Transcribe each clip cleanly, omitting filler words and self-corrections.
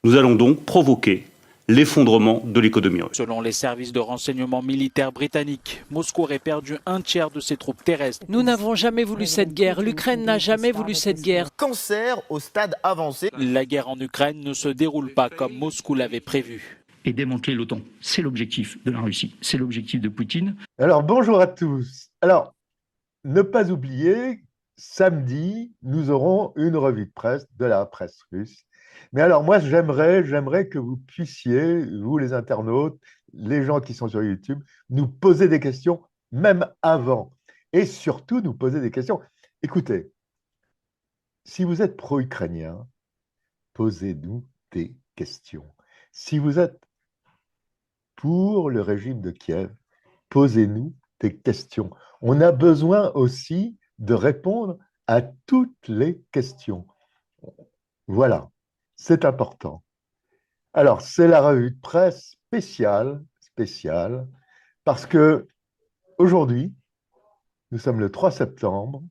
Nous allons donc provoquer l'effondrement de l'économie russe. Selon les services de renseignement militaires britanniques, Moscou aurait perdu un tiers de ses troupes terrestres. Nous n'avons jamais voulu cette guerre. L'Ukraine n'a jamais voulu cette guerre. Cancer au stade avancé. La guerre en Ukraine ne se déroule pas comme Moscou l'avait prévu. Et démanteler l'OTAN, c'est l'objectif de la Russie, c'est l'objectif de Poutine. Alors bonjour à tous. Alors, ne pas oublier, samedi, nous aurons une revue de presse de la presse russe. Mais alors moi, j'aimerais que vous puissiez, vous les internautes, les gens qui sont sur YouTube, nous poser des questions, même avant. Et surtout, nous poser des questions. Écoutez, si vous êtes pro-ukrainien, posez-nous des questions. Si vous êtes pour le régime de Kiev, posez-nous des questions. On a besoin aussi de répondre à toutes les questions. Voilà, c'est important. Alors, c'est la revue de presse spéciale, parce que aujourd'hui, nous sommes le 3 septembre,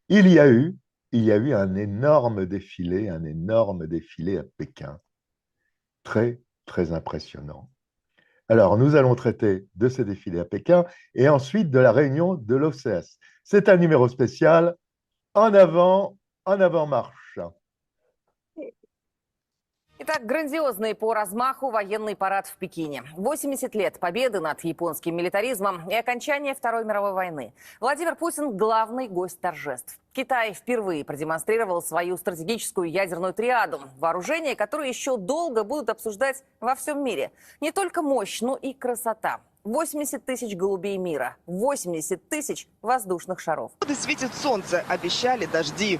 il y a eu un énorme défilé à Pékin, très, très impressionnant. Alors, nous allons traiter de ce défilé à Pékin et ensuite de la réunion de l'OCS. C'est un numéro spécial. En avant marche. Итак, грандиозный по размаху военный парад в Пекине. 80 лет победы над японским милитаризмом и окончание Второй мировой войны. Владимир Путин – главный гость торжеств. Китай впервые продемонстрировал свою стратегическую ядерную триаду. Вооружение, которое еще долго будут обсуждать во всем мире. Не только мощь, но и красота. 80 тысяч голубей мира, 80 тысяч воздушных шаров. Светит солнце, обещали дожди.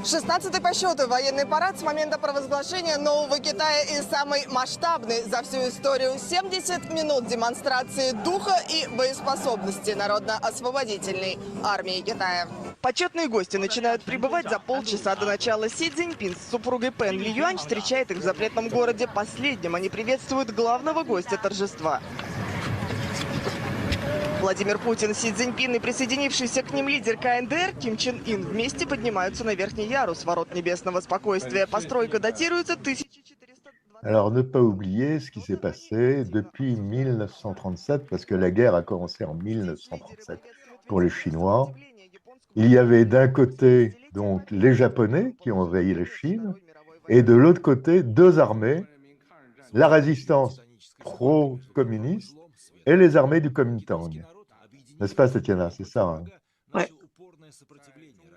16-й по счету военный парад с момента провозглашения нового Китая и самый масштабный за всю историю. 70 минут демонстрации духа и боеспособности Народно-освободительной армии Китая. Почетные гости начинают прибывать за полчаса до начала. Си Цзиньпин с супругой Пэн Ли Юань встречает их в запретном городе. Последним они приветствуют главного гостя торжества. Владимир Путин, Си Цзиньпин и присоединившийся к ним лидер КНДР Ким Чен Ын вместе поднимаются на верхний ярус ворот небесного спокойствия. Постройка датируется 1400... Alors, ne pas oublier ce qui s'est passé depuis 1937, parce que la guerre a commencé en 1937 pour les Chinois. Il y avait d'un côté donc les Japonais qui ont envahi la Chine, et de l'autre côté deux armées, la résistance pro-communiste et les armées du Kuomintang. N'est-ce pas, Tatiana? C'est ça, hein? Ouais.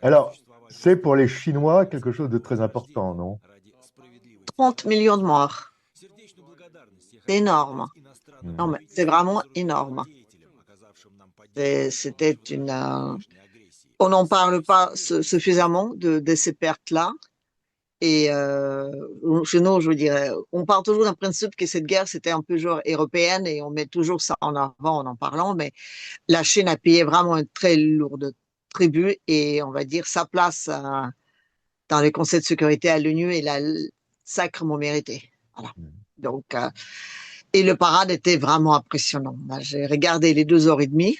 Alors, c'est pour les Chinois quelque chose de très important, non? 30 millions de morts. C'est énorme. Non, mais c'est vraiment énorme. C'était une... on n'en parle pas suffisamment de ces pertes-là. Et chez nous, je veux dire, on parle toujours d'un principe que cette guerre, c'était un peu genre européenne et on met toujours ça en avant en parlant, mais la Chine a payé vraiment un très lourd tribut et on va dire sa place dans le Conseil de sécurité à l'ONU, elle a sacrément mérité. Voilà. Donc, et le parade était vraiment impressionnant. J'ai regardé les 2 heures et demie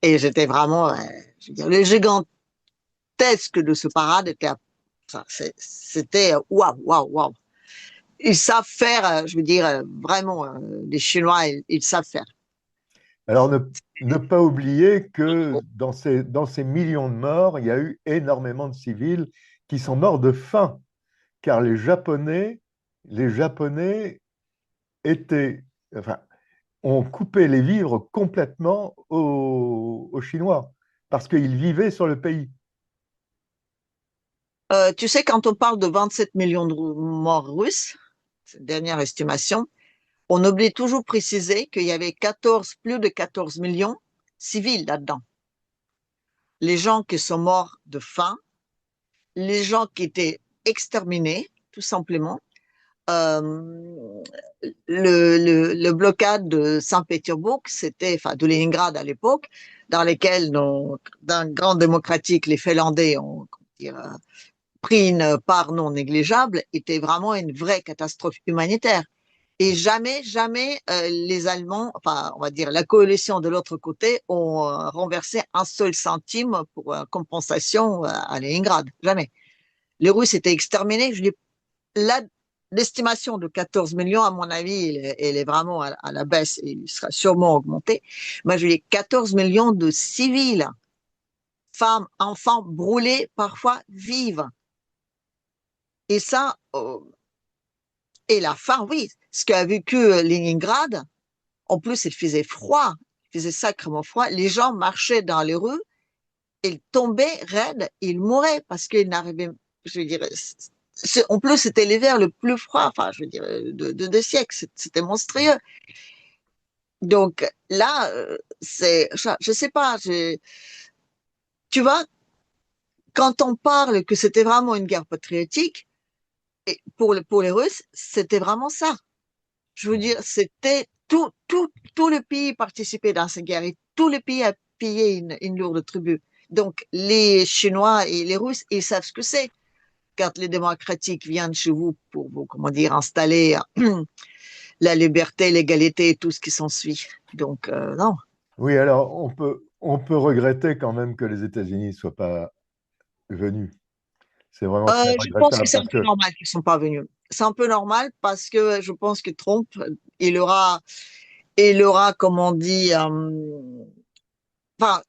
et j'étais vraiment, je veux dire, le gigantesque de ce parade était c'était waouh. Ils savent faire, je veux dire, vraiment, les Chinois, ils savent faire. Alors, ne pas oublier que dans ces millions de morts, il y a eu énormément de civils qui sont morts de faim, car les Japonais ont coupé les vivres complètement aux Chinois, parce qu'ils vivaient sur le pays. Tu sais, quand on parle de 27 millions de morts russes, dernière estimation, on oublie toujours de préciser qu'il y avait plus de 14 millions civils là-dedans. Les gens qui sont morts de faim, les gens qui étaient exterminés, tout simplement. Le blocade de Saint-Pétersbourg, enfin de Leningrad à l'époque, dans lesquels d'un grand démocratique, les Finlandais ont pris une part non négligeable, était vraiment une vraie catastrophe humanitaire. Et jamais les Allemands, enfin on va dire la coalition de l'autre côté, ont renversé un seul centime pour compensation à Leningrad. Jamais. Les Russes étaient exterminés. Je dis, là, l'estimation de 14 millions, à mon avis, elle est vraiment à la baisse et il sera sûrement augmenté. Moi, je dis 14 millions de civils, femmes, enfants brûlés, parfois vivent. Et ça, et la faim, oui, ce qu'a vécu Leningrad, en plus, il faisait froid, il faisait sacrément froid. Les gens marchaient dans les rues, ils tombaient raides, ils mouraient parce qu'ils n'arrivaient, je veux dire, en plus, c'était l'hiver le plus froid, enfin, je veux dire, de 2 siècles, c'était monstrueux. Donc là, je sais pas, tu vois, quand on parle que c'était vraiment une guerre patriotique, et pour les Russes, c'était vraiment ça. Je veux dire, c'était tout le pays participait dans cette guerre et tout le pays a payé une lourde tribut. Donc, les Chinois et les Russes, ils savent ce que c'est. Quand les démocratiques viennent chez vous pour vous, comment dire, installer la liberté, l'égalité et tout ce qui s'ensuit. Donc, non. Oui, alors on peut regretter quand même que les États-Unis ne soient pas venus. C'est vraiment très Je pense que regrettable c'est un parce peu que, normal qu'ils ne sont pas venus. C'est un peu normal parce que je pense que Trump, il aura, comme on dit, enfin,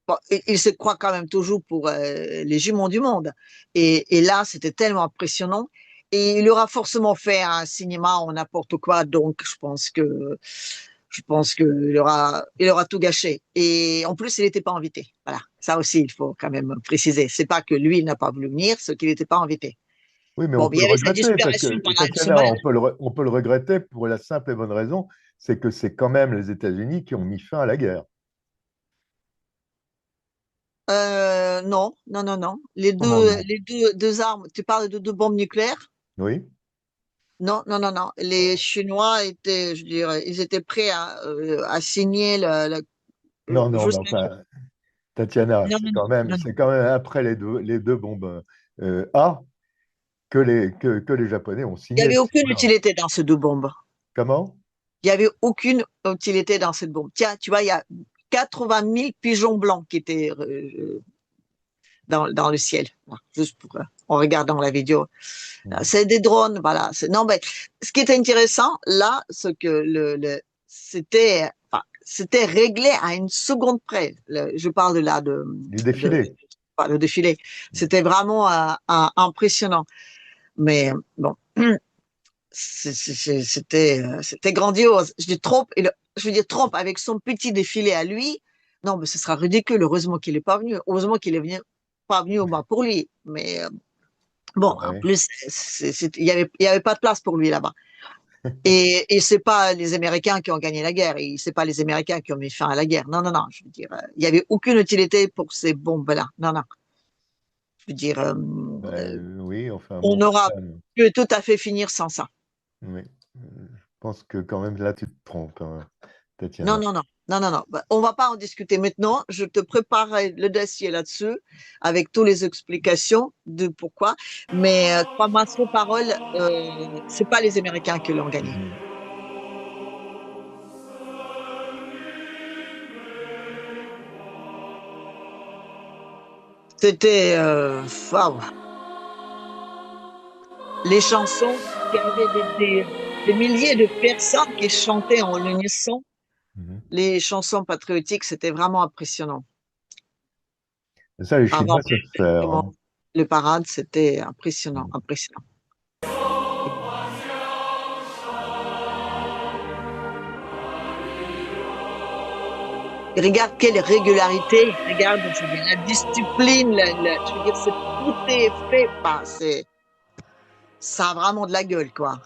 bon, il se croit quand même toujours pour les jumeaux du monde. Et là, c'était tellement impressionnant. Et il aura forcément fait un cinéma ou n'importe quoi. Donc, je pense qu'il aura tout gâché. Et en plus, il n'était pas invité. Voilà. Ça aussi, il faut quand même préciser. C'est pas que lui n'a pas voulu venir, c'est qu'il n'était pas invité. oui, mais on Bon, peut il y le avait sa regretter parce disparition que, pendant une Tatiana, semaine. on peut le regretter pour la simple et bonne raison, c'est que c'est quand même les États-Unis qui ont mis fin à la guerre. Non, non, non, non. Comment non? Deux armes, tu parles de 2 bombes nucléaires? Oui? Non, non, non, non. Les Chinois étaient, je dirais, ils étaient prêts à signer Non, non, mais juste. enfin, Tatiana, Non, non, non, non. c'est quand même après les deux bombes A que les Japonais ont Il n'y signé. avait aucune Voilà. utilité dans ces 2 bombes. Comment? Il n'y avait aucune utilité dans cette bombe. Tiens, tu vois, il y a 80 000 pigeons blancs qui étaient dans le ciel, voilà, juste en regardant la vidéo. C'est des drones, voilà. Non, mais ce qui est intéressant là, c'est que c'était réglé à une seconde près. Je parle là Du défilé. le défilé. C'était vraiment impressionnant. Mais bon, c'était grandiose. Je dis Trump, je veux dire Trump avec son petit défilé à lui. Non, mais ce sera ridicule. Heureusement qu'il n'est pas venu. Heureusement qu'il est venu, pas venu au moins pour lui. Mais bon, en Ouais. plus, il y avait pas de place pour lui là-bas. Et c'est pas les Américains qui ont gagné la guerre. Et c'est pas les Américains qui ont mis fin à la guerre. Non, non, non. Je veux dire, il y avait aucune utilité pour ces bombes-là. Non, non. Je veux dire, Oui, enfin on bon. aura pu tout à fait finir sans ça. Oui. Je pense que quand même là, tu te trompes, hein, Non, Tatiana. non, non, non, non, non. Bah, on va pas en discuter maintenant. Je te préparerai le dossier là-dessus avec toutes les explications de pourquoi. Mais crois-moi sur parole, c'est pas les Américains qui l'ont gagné. C'était waouh. Les chansons, il y avait des milliers de personnes qui chantaient en unisson. Mhm. Les chansons patriotiques, c'était vraiment impressionnant. Et ça, les Avant Chinois savent faire, vraiment, hein. le parade, c'était impressionnant, Mhm. impressionnant. Et regarde quelle régularité, regarde, je veux dire, la discipline, je veux dire, tout est fait, bah, ça a vraiment de la gueule, quoi.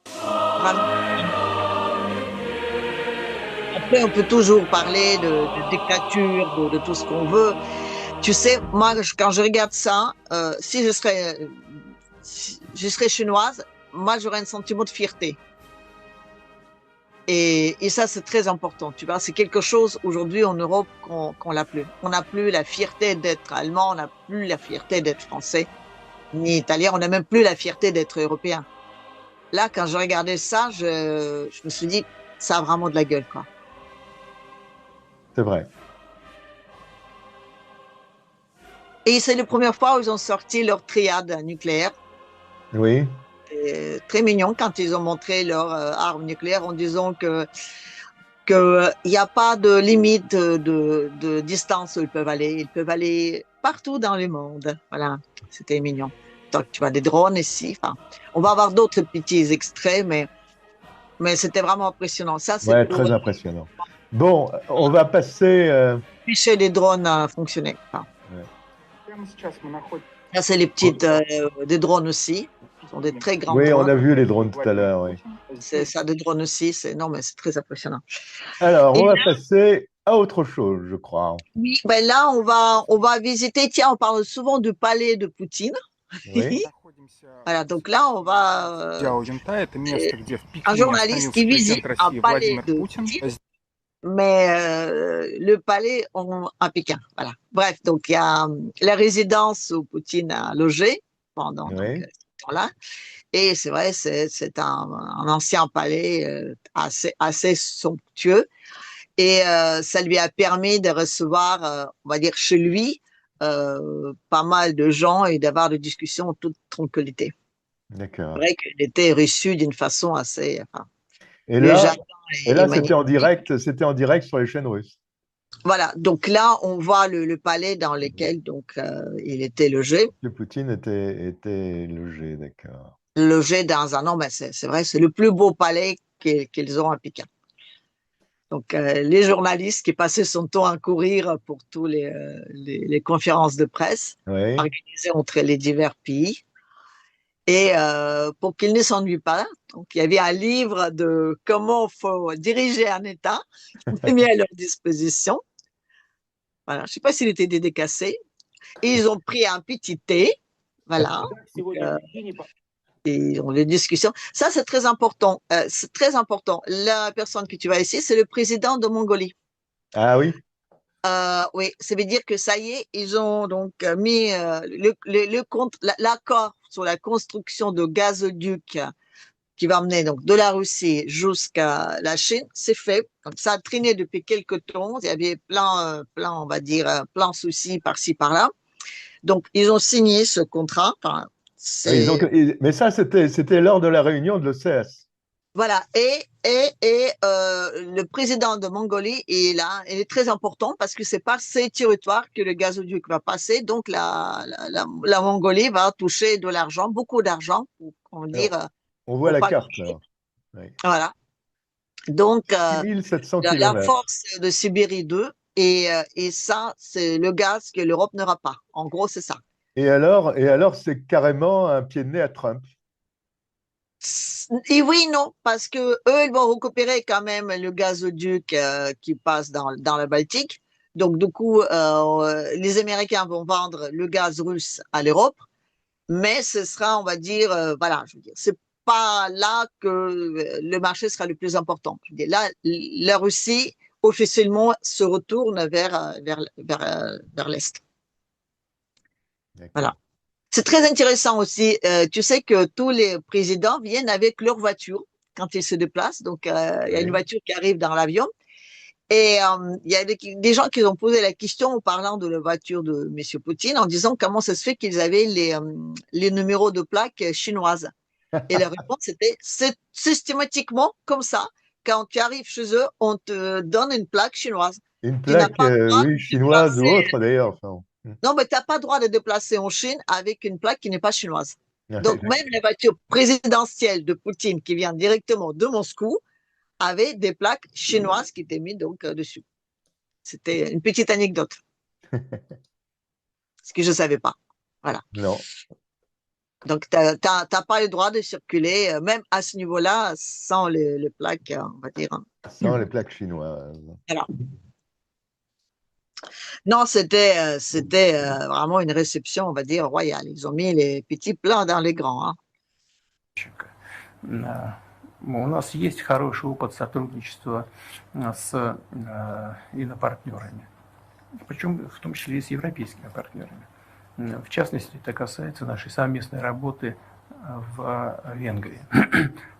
Vraiment. Après, on peut toujours parler de dictature, de tout ce qu'on veut. Tu sais, moi, quand je regarde ça, si je serais chinoise, moi, j'aurais un sentiment de fierté. Et ça, c'est très important. Tu vois, c'est quelque chose aujourd'hui en Europe qu'on n'a plus. On n'a plus la fierté d'être allemand, on n'a plus la fierté d'être français, ni italien, on n'a même plus la fierté d'être européen. Là, quand je regardais ça, je me suis dit, ça a vraiment de la gueule, quoi. C'est vrai. Et c'est la première fois où ils ont sorti leur triade nucléaire. Oui. c'était très mignon quand ils ont montré leur arme nucléaire en disant qu'il n'y a pas de limite de distance où ils peuvent aller. Ils peuvent aller partout dans le monde. Voilà, c'était mignon. Donc, tu vois des drones ici. Enfin, on va avoir d'autres petits extraits, mais c'était vraiment impressionnant. Ça, c'est Ouais, pour très impressionnant. Bon, on va passer. empêcher les drones à fonctionner. Enfin, ça, c'est les petites des drones aussi. Ce sont des très grands Oui, on drones. a vu les drones tout à l'heure. Oui. C'est ça, des drones aussi. Non, mais c'est très impressionnant. Alors, Et on va là, passer à autre chose, je crois. oui, ben là, on va visiter. Tiens, on parle souvent du palais de Poutine. Oui. Voilà, donc là, on va. Un journaliste qui visite un palais de Poutine, mais le palais à Pékin. Voilà. Bref, donc il y a la résidence où Poutine a logé pendant Oui. ce temps-là. Et c'est vrai, c'est un ancien palais assez somptueux. Et ça lui a permis de recevoir, on va dire, chez lui, pas mal de gens et d'avoir des discussions en toute tranquillité. D'accord. C'est vrai qu'il était reçu d'une façon assez. Enfin, Et le là, jardin est c'était magnifique. en direct sur les chaînes russes. Voilà, donc là, on voit le palais dans lequel donc, il était logé. Le Poutine était logé, d'accord. Logé dans un. Non, mais c'est vrai, c'est le plus beau palais qu'ils ont à Pékin. Donc, les journalistes qui passaient son temps à courir pour tous les conférences de presse Oui. organisées entre les divers pays. Et pour qu'ils ne s'ennuient pas, donc il y avait un livre de comment faut diriger un État mis à leur disposition. Voilà, je ne sais pas s'il était dédicacé. Et ils ont pris un petit thé, voilà. Donc, et ils ont des discussions. Ça, c'est très important. C'est très important. La personne que tu vois ici, c'est le président de Mongolie. Ah oui. Oui, ça veut dire que ça y est, ils ont donc mis l'accord sur la construction de gazoduc qui va emmener donc de la Russie jusqu'à la Chine, c'est fait. Donc ça a traîné depuis quelques temps. Il y avait on va dire, plein de soucis par-ci par-là. Donc ils ont signé ce contrat. Enfin, Mais ça, c'était lors de la réunion de l'OCS. voilà. Et le président de Mongolie est là. Il est très important parce que c'est par ces territoires que le gazoduc va passer. Donc la Mongolie va toucher de l'argent, beaucoup d'argent, on va dire. On voit pour la pas carte, gagner. là. Oui. Voilà. Donc 6700 la kilomètres. force de Sibérie 2 et ça, c'est le gaz que l'Europe n'aura pas. En gros, c'est ça. Et alors, c'est carrément un pied de nez à Trump. Et oui, non, parce que eux, ils vont récupérer quand même le gazoduc qui passe dans le Baltique. Donc, du coup, les Américains vont vendre le gaz russe à l'Europe, mais ce sera, on va dire, voilà, je veux dire, c'est pas là que le marché sera le plus important. Je veux dire, là, la Russie officiellement se retourne vers l'Est. Voilà. C'est très intéressant aussi. Tu sais que tous les présidents viennent avec leur voiture quand ils se déplacent. Donc, il y a une voiture qui arrive dans l'avion. Et il y a des gens qui ont posé la question en parlant de la voiture de M. Poutine, en disant comment ça se fait qu'ils avaient les numéros de plaques chinoises. Et la réponse était, c'est systématiquement comme ça. Quand tu arrives chez eux, on te donne une plaque chinoise. Une Tu n'as plaque, pas le droit oui, de chinoise ou déplacer. autre d'ailleurs. Enfin, Non, mais tu n'as pas le droit de déplacer en Chine avec une plaque qui n'est pas chinoise. ouais, Donc, même la voiture présidentielle de Poutine qui vient directement de Moscou avait des plaques chinoises qui étaient mises donc dessus. C'était une petite anecdote. Ce que je ne savais pas. Voilà. Non. Donc, tu n'as pas le droit de circuler, même à ce niveau-là, sans les plaques, on va dire. Sans les plaques chinoises. Voilà. Non, c'était vraiment une réception, on va dire, royale. Ils ont mis les petits plats dans les grands. Hein. У нас есть хороший опыт сотрудничества с инопартнерами, причем в том числе и с европейскими партнерами. В частности, это касается нашей совместной работы в Венгрии.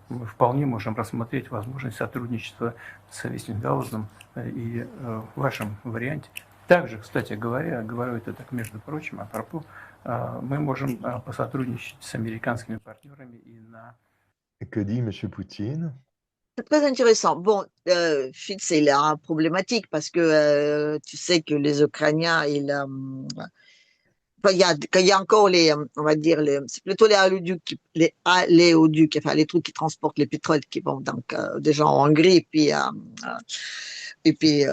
Мы вполне можем рассмотреть возможность сотрудничества с Вестингаузеном и в вашем варианте Также, кстати говоря, говорю это так, между прочим, апропos, мы можем посотрудничать с американскими партнерами и на... Et que dit M. Poutine? C'est très intéressant. Bon, Fitz, il a un problématique parce que tu sais que les Ukrainiens, enfin, il y a encore les, on va dire, c'est plutôt les oléoducs, les oléoducs, enfin les trucs qui transportent les pétroles qui vont donc déjà en Hongrie et puis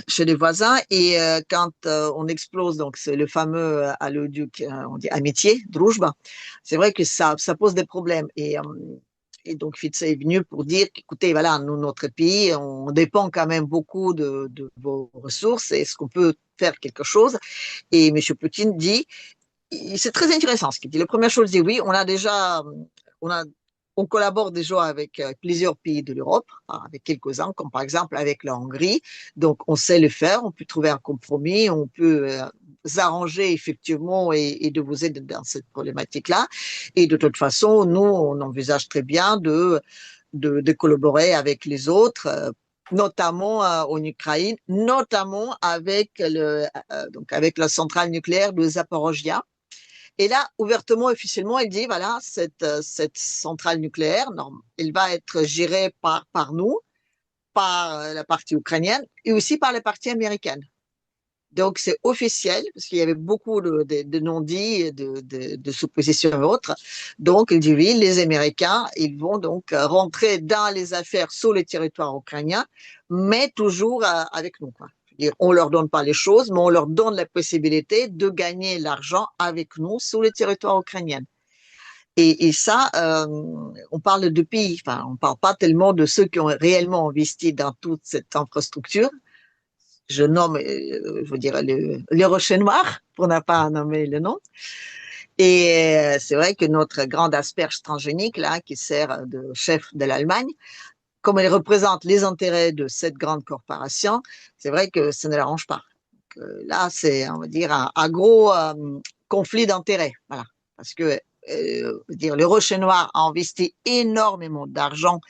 chez les voisins. Et quand on explose, donc c'est le fameux oléoduc, on dit Amitié, Drujba, c'est vrai que ça pose des problèmes. Et donc, Fitz est venu pour dire qu'écoutez, voilà, nous, notre pays, on dépend quand même beaucoup de vos ressources. Est-ce qu'on peut faire quelque chose? Et M. Poutine dit, c'est très intéressant ce qu'il dit. La première chose, il dit oui, on collabore déjà avec plusieurs pays de l'Europe, avec quelques-uns, comme par exemple avec la Hongrie. Donc, on sait le faire, on peut trouver un compromis, on peut s'arranger effectivement et de vous aider dans cette problématique-là. Et de toute façon, nous, on envisage très bien de collaborer avec les autres, notamment en Ukraine, notamment avec donc avec la centrale nucléaire de Zaporozhia. Et là, ouvertement, officiellement, il dit, voilà, cette centrale nucléaire, elle va être gérée par nous, par la partie ukrainienne et aussi par la partie américaine. Donc, c'est officiel, parce qu'il y avait beaucoup de non-dits, de suppositions et autres. Donc, il dit, oui, les Américains, ils vont donc rentrer dans les affaires sur le territoire ukrainien, mais toujours avec nous, quoi. On leur donne pas les choses, mais on leur donne la possibilité de gagner l'argent avec nous sur le territoire ukrainien. Et ça, on parle de pays, enfin, on parle pas tellement de ceux qui ont réellement investi dans toute cette infrastructure. Je nomme, je veux dire, les rochers noirs, pour ne pas nommer le nom. Et c'est vrai que notre grande asperge transgénique, là, qui sert de chef de l'Allemagne, comme elle représente les intérêts de cette grande corporation, c'est vrai que ça ne l'arrange pas. Donc, là, c'est, on va dire, un gros conflit d'intérêts. Voilà. Parce que le Rocher Noir a investi énormément d'argent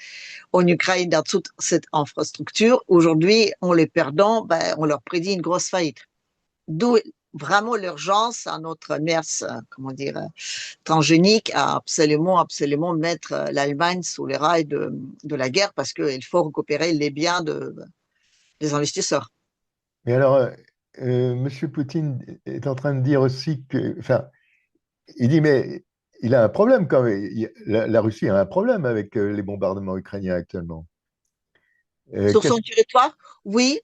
en Ukraine dans toute cette infrastructure. Aujourd'hui, en les perdant, on leur prédit une grosse faillite. D'où vraiment l'urgence à notre MERS, comment dire, transgénique, à absolument mettre l'Allemagne sous les rails de la guerre parce qu'il faut récupérer les biens des investisseurs. Mais alors, M. Poutine est en train de dire aussi que, enfin, il dit, mais il a un problème quand même. La Russie a un problème avec les bombardements ukrainiens actuellement. Sur son territoire, oui,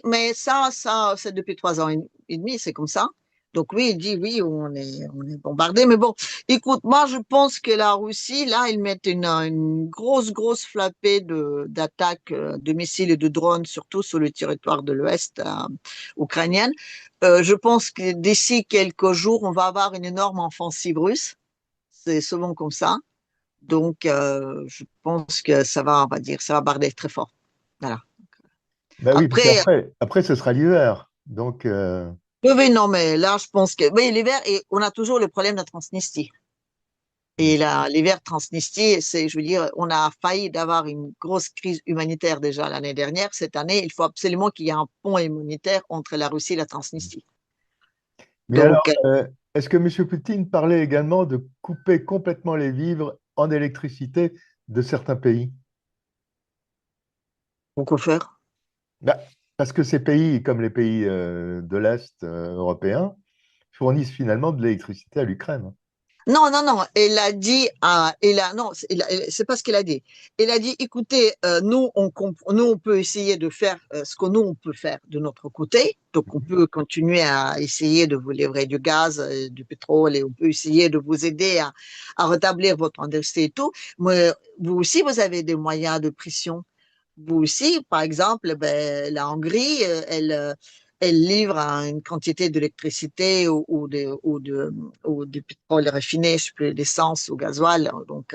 mais ça, c'est depuis 3 ans et demi, c'est comme ça. Donc oui, il dit oui, on est bombardé. Mais bon, écoute, moi je pense que la Russie, là, ils mettent une grosse flopée d'attaques de missiles et de drones, surtout sur le territoire de l'Ouest ukrainien. Je pense que d'ici quelques jours, on va avoir une énorme offensive russe. C'est souvent comme ça. Donc, je pense que ça va, on va dire, ça va barder très fort. Voilà. Ben oui, après, ce sera l'hiver. Donc. Oui, non, mais là, je pense que. Oui, l'hiver, et on a toujours le problème de la Transnistrie. Et l'hiver Transnistrie, je veux dire, on a failli d'avoir une grosse crise humanitaire déjà l'année dernière. Cette année, il faut absolument qu'il y ait un pont humanitaire entre la Russie et la Transnistrie. Mais donc, alors, est-ce que M. Poutine parlait également de couper complètement les vivres en électricité de certains pays? Pourquoi faire? Parce que ces pays, comme les pays de l'Est européen, fournissent finalement de l'électricité à l'Ukraine. Non, elle a dit, non, c'est pas ce qu'elle a dit. Elle a dit, écoutez, nous, on peut essayer de faire ce que nous, on peut faire de notre côté. Donc, on peut continuer à essayer de vous livrer du gaz, du pétrole, et on peut essayer de vous aider à rétablir votre industrie et tout. Mais vous aussi, vous avez des moyens de pression. Vous aussi, par exemple, la Hongrie, elle livre une quantité d'électricité ou de pétrole raffiné, je sais plus, d'essence ou gasoil, donc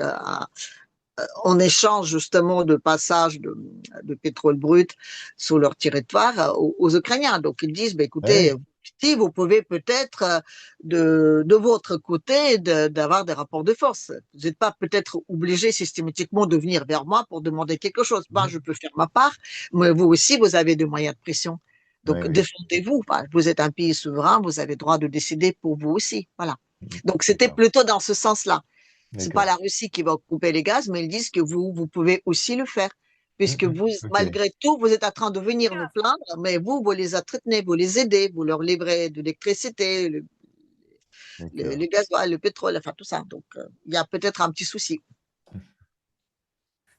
en échange justement de passage de pétrole brut sur leur territoire aux Ukrainiens. Donc ils disent, écoutez, si vous pouvez peut-être de votre côté d'avoir des rapports de force. Vous n'êtes pas peut-être obligé systématiquement de venir vers moi pour demander quelque chose. Moi, je peux faire ma part, mais vous aussi, vous avez des moyens de pression. Donc, Oui, oui. défendez-vous. Voilà. Vous êtes un pays souverain, vous avez le droit de décider pour vous aussi. Voilà. Donc, c'était D'accord. plutôt dans ce sens-là. C'est pas D'accord. la Russie qui va couper les gaz, mais ils disent que vous pouvez aussi le faire. Puisque vous, Ok. malgré tout, vous êtes en train de venir nous plaindre, mais vous les entretenez, vous les aidez, vous leur livrez de l'électricité, D'accord. le gasoil, le pétrole, enfin tout ça. Donc, il y a peut-être un petit souci.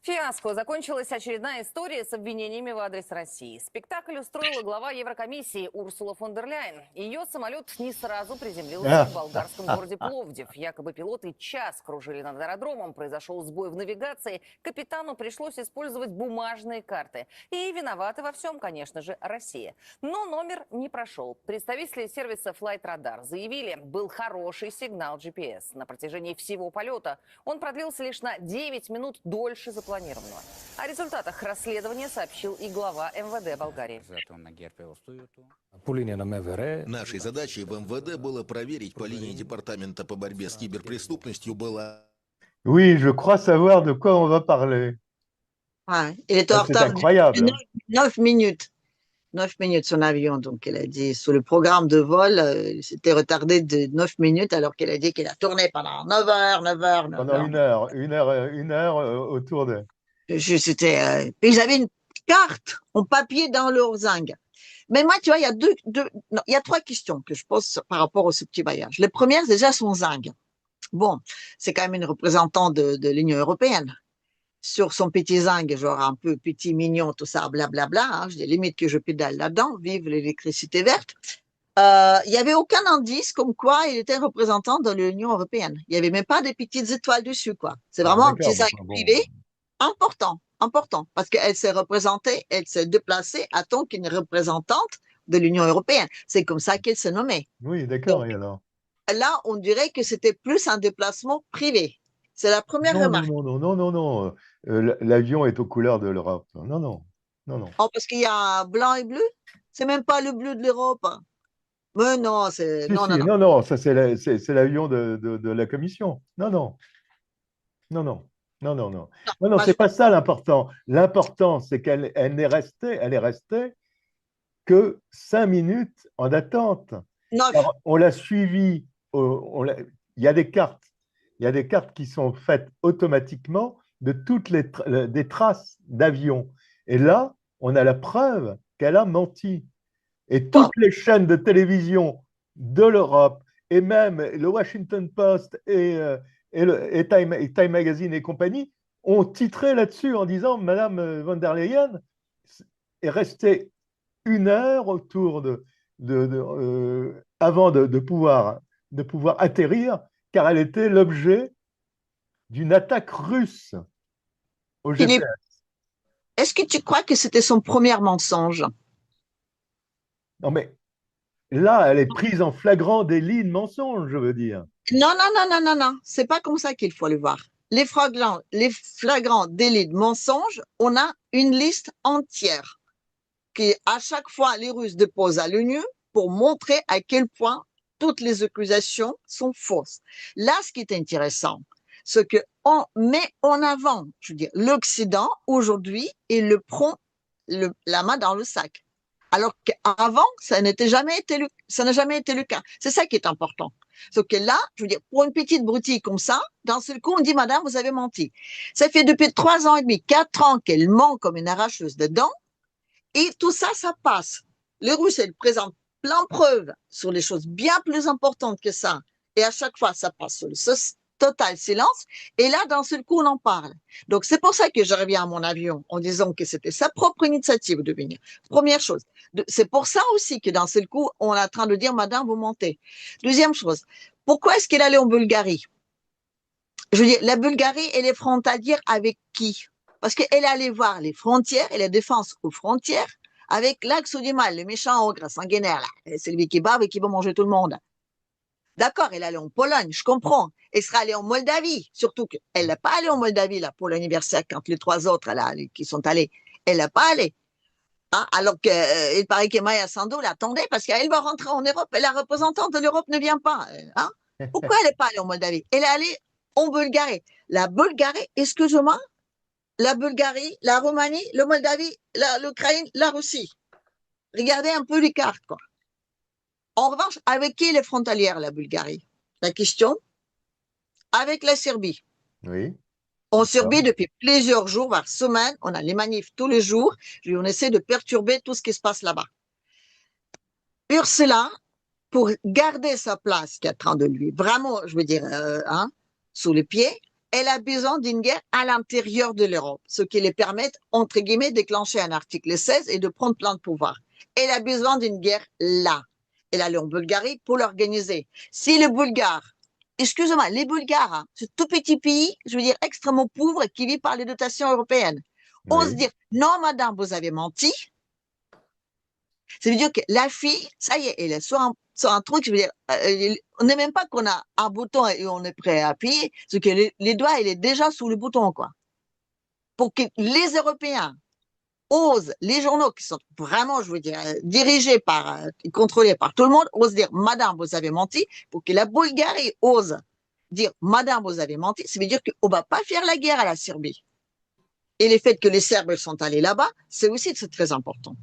Фиаско. Закончилась очередная история с обвинениями в адрес России. Спектакль устроила глава Еврокомиссии Урсула фон дер Ляйен. Ее самолет не сразу приземлился в болгарском городе Пловдив. Якобы пилоты час кружили над аэродромом, произошел сбой в навигации. Капитану пришлось использовать бумажные карты. И виноваты во всем, конечно же, Россия. Но номер не прошел. Представители сервиса Flight Radar заявили, был хороший сигнал GPS. На протяжении всего полета он продлился лишь на 9 минут дольше запланированного. О результатах расследования сообщил и глава МВД Болгарии. Нашей задачей в МВД было проверить по линии Департамента по борьбе с киберпреступностью было... Oui, je crois savoir de quoi on va parler. Ouais. Il était en C'est retard incroyable. de 9 minutes. 9 minutes son avion, donc elle a dit sur le programme de vol, c'était retardé de 9 minutes alors qu'elle a dit qu'elle a tourné pendant 9 heures, 9 heures, 9 Pendant heures. une heure autour de... C'était, ils avaient une carte en papier dans leur zinc. Mais moi, tu vois, il y a non, il y a 3 questions que je pose par rapport à ce petit voyage. Les premières, déjà, son zinc. Bon, c'est quand même une représentante de l'Union européenne. Sur son petit zinc, genre un peu petit, mignon, tout ça, blablabla. Hein, j'ai limite que je pédale là-dedans, vive l'électricité verte. Il n'y avait aucun indice comme quoi il était représentant de l'Union européenne. Il n'y avait même pas des petites étoiles dessus, quoi. C'est vraiment un petit zinc privé important, parce qu'elle s'est représentée, elle s'est déplacée en tant qu'une représentante de l'Union européenne. C'est comme ça qu'elle s'est nommée. Oui, d'accord, Donc, et alors? là, on dirait que c'était plus un déplacement privé. C'est la première Non, remarque. non. L'avion est aux couleurs de l'Europe. Non. Oh, parce qu'il y a blanc et bleu? C'est même pas le bleu de l'Europe. Mais non, c'est. Non, non, non. Non, ça c'est l'avion de la Commission. Non, c'est pas ça l'important. L'important, c'est qu'elle est restée que 5 minutes en attente. Alors, on l'a suivi, il y a des cartes. Il y a des cartes qui sont faites automatiquement de toutes des traces d'avions. Et là, on a la preuve qu'elle a menti. Et toutes les chaînes de télévision de l'Europe, et même le Washington Post et Time Magazine et compagnie, ont titré là-dessus en disant « Madame von der Leyen est restée 1 heure autour avant de pouvoir atterrir, car elle était l'objet d'une attaque russe au GPS. » Est-ce que tu crois que c'était son premier mensonge? Non, mais là, elle est prise en flagrant délit de mensonge, je veux dire. Non. C'est pas comme ça qu'il faut le voir. Les flagrants délits de mensonge, on a une liste entière qui, à chaque fois, les Russes déposent à l'ONU pour montrer à quel point toutes les accusations sont fausses. Là, ce qui est intéressant, c'est qu'on met en avant, je veux dire, l'Occident aujourd'hui et le prend la main dans le sac. Alors qu'avant, ça n'a jamais été le cas. C'est ça qui est important. Sauf que là, je veux dire, pour une petite broutille comme ça, d'un seul coup, on dit, madame, vous avez menti. Ça fait depuis 3 ans et demi, 4 ans qu'elle ment comme une arracheuse de dents. Et tout ça, ça passe. Les Russes, elles présentent plein de preuves sur les choses bien plus importantes que ça. Et à chaque fois, ça passe sur le total silence. Et là, d'un seul coup, on en parle. Donc, c'est pour ça que je reviens à mon avion en disant que c'était sa propre initiative de venir. Première chose. C'est pour ça aussi que d'un seul coup, on est en train de dire, madame, vous mentez. Deuxième chose. Pourquoi est-ce qu'elle allait en Bulgarie? Je veux dire, la Bulgarie, elle est frontalière avec qui? Parce qu'elle allait voir les frontières et la défense aux frontières avec l'axe du mal, le méchant ogre sanguinaire, là. C'est lui qui bave et qui va manger tout le monde. D'accord, elle allait en Pologne, je comprends. Elle sera allée en Moldavie, surtout qu'elle n'est pas allée en Moldavie là, pour l'anniversaire quand les 3 autres là, qui sont allés. Elle n'est pas allée. Hein, alors qu'il paraît que Maya Sandu l'attendait parce qu'elle va rentrer en Europe et la représentante de l'Europe ne vient pas. Hein. Pourquoi elle n'est pas allée en Moldavie? Elle est allée en Bulgarie. La Bulgarie, excuse-moi, la Bulgarie, la Roumanie, la Moldavie, l'Ukraine, la Russie. regardez un peu les cartes, quoi. En revanche, avec qui elle est frontalière, la Bulgarie? La question, avec la Serbie. Oui. En Serbie, depuis plusieurs jours, voire semaines, on a les manifs tous les jours, et on essaie de perturber tout ce qui se passe là-bas. Ursula, pour garder sa place qui est en train de lui, vraiment, je veux dire, sous les pieds, elle a besoin d'une guerre à l'intérieur de l'Europe, ce qui lui permet, entre guillemets, de déclencher un article 16 et de prendre plein de pouvoir. Elle a besoin d'une guerre là. Elle allait en Bulgarie pour l'organiser. Si les Bulgares, excusez-moi, les Bulgares, hein, ce tout petit pays, je veux dire, extrêmement pauvre, qui vit par les dotations européennes, osent dire, non, madame, vous avez menti. Ça veut dire que la fille, ça y est, elle est sur un truc, je veux dire, on n'est même pas qu'on a un bouton et on est prêt à appuyer, c'est que les doigts, il est déjà sous le bouton, quoi. Pour que les Européens osent, les journaux qui sont vraiment, je veux dire, dirigés par, contrôlés par tout le monde, osent dire, madame, vous avez menti, pour que la Bulgarie ose dire, madame, vous avez menti, ça veut dire qu'on va pas faire la guerre à la Serbie. Et le fait que les Serbes sont allés là-bas, c'est aussi très important.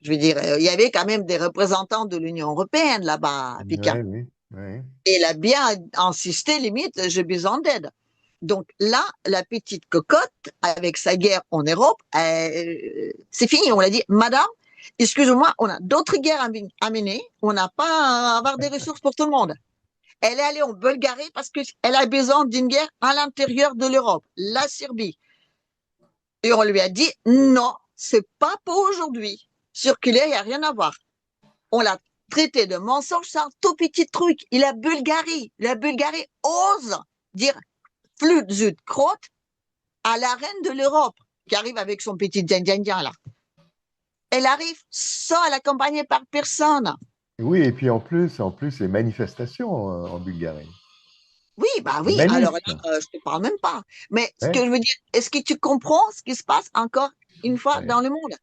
Je veux dire, il y avait quand même des représentants de l'Union européenne là-bas à Pékin. Oui. Et il a bien insisté, limite, j'ai besoin d'aide. Donc là, la petite cocotte, avec sa guerre en Europe, c'est fini. On l'a dit, madame, excusez-moi, on a d'autres guerres à mener, on n'a pas à avoir des ressources pour tout le monde. Elle est allée en Bulgarie parce qu'elle a besoin d'une guerre à l'intérieur de l'Europe, la Serbie. Et on lui a dit, non, c'est pas pour aujourd'hui. Circuler, il n'y a rien à voir. On l'a traité de mensonge, c'est un tout petit truc. Et la Bulgarie ose dire flûte crotte à la reine de l'Europe, qui arrive avec son petit djang là. Elle arrive seule, accompagnée par personne. Oui, et puis en plus les manifestations en Bulgarie. Oui, bah oui, alors là, je te parle même pas. Mais ce que je veux dire, est-ce que tu comprends ce qui se passe encore une fois dans le monde?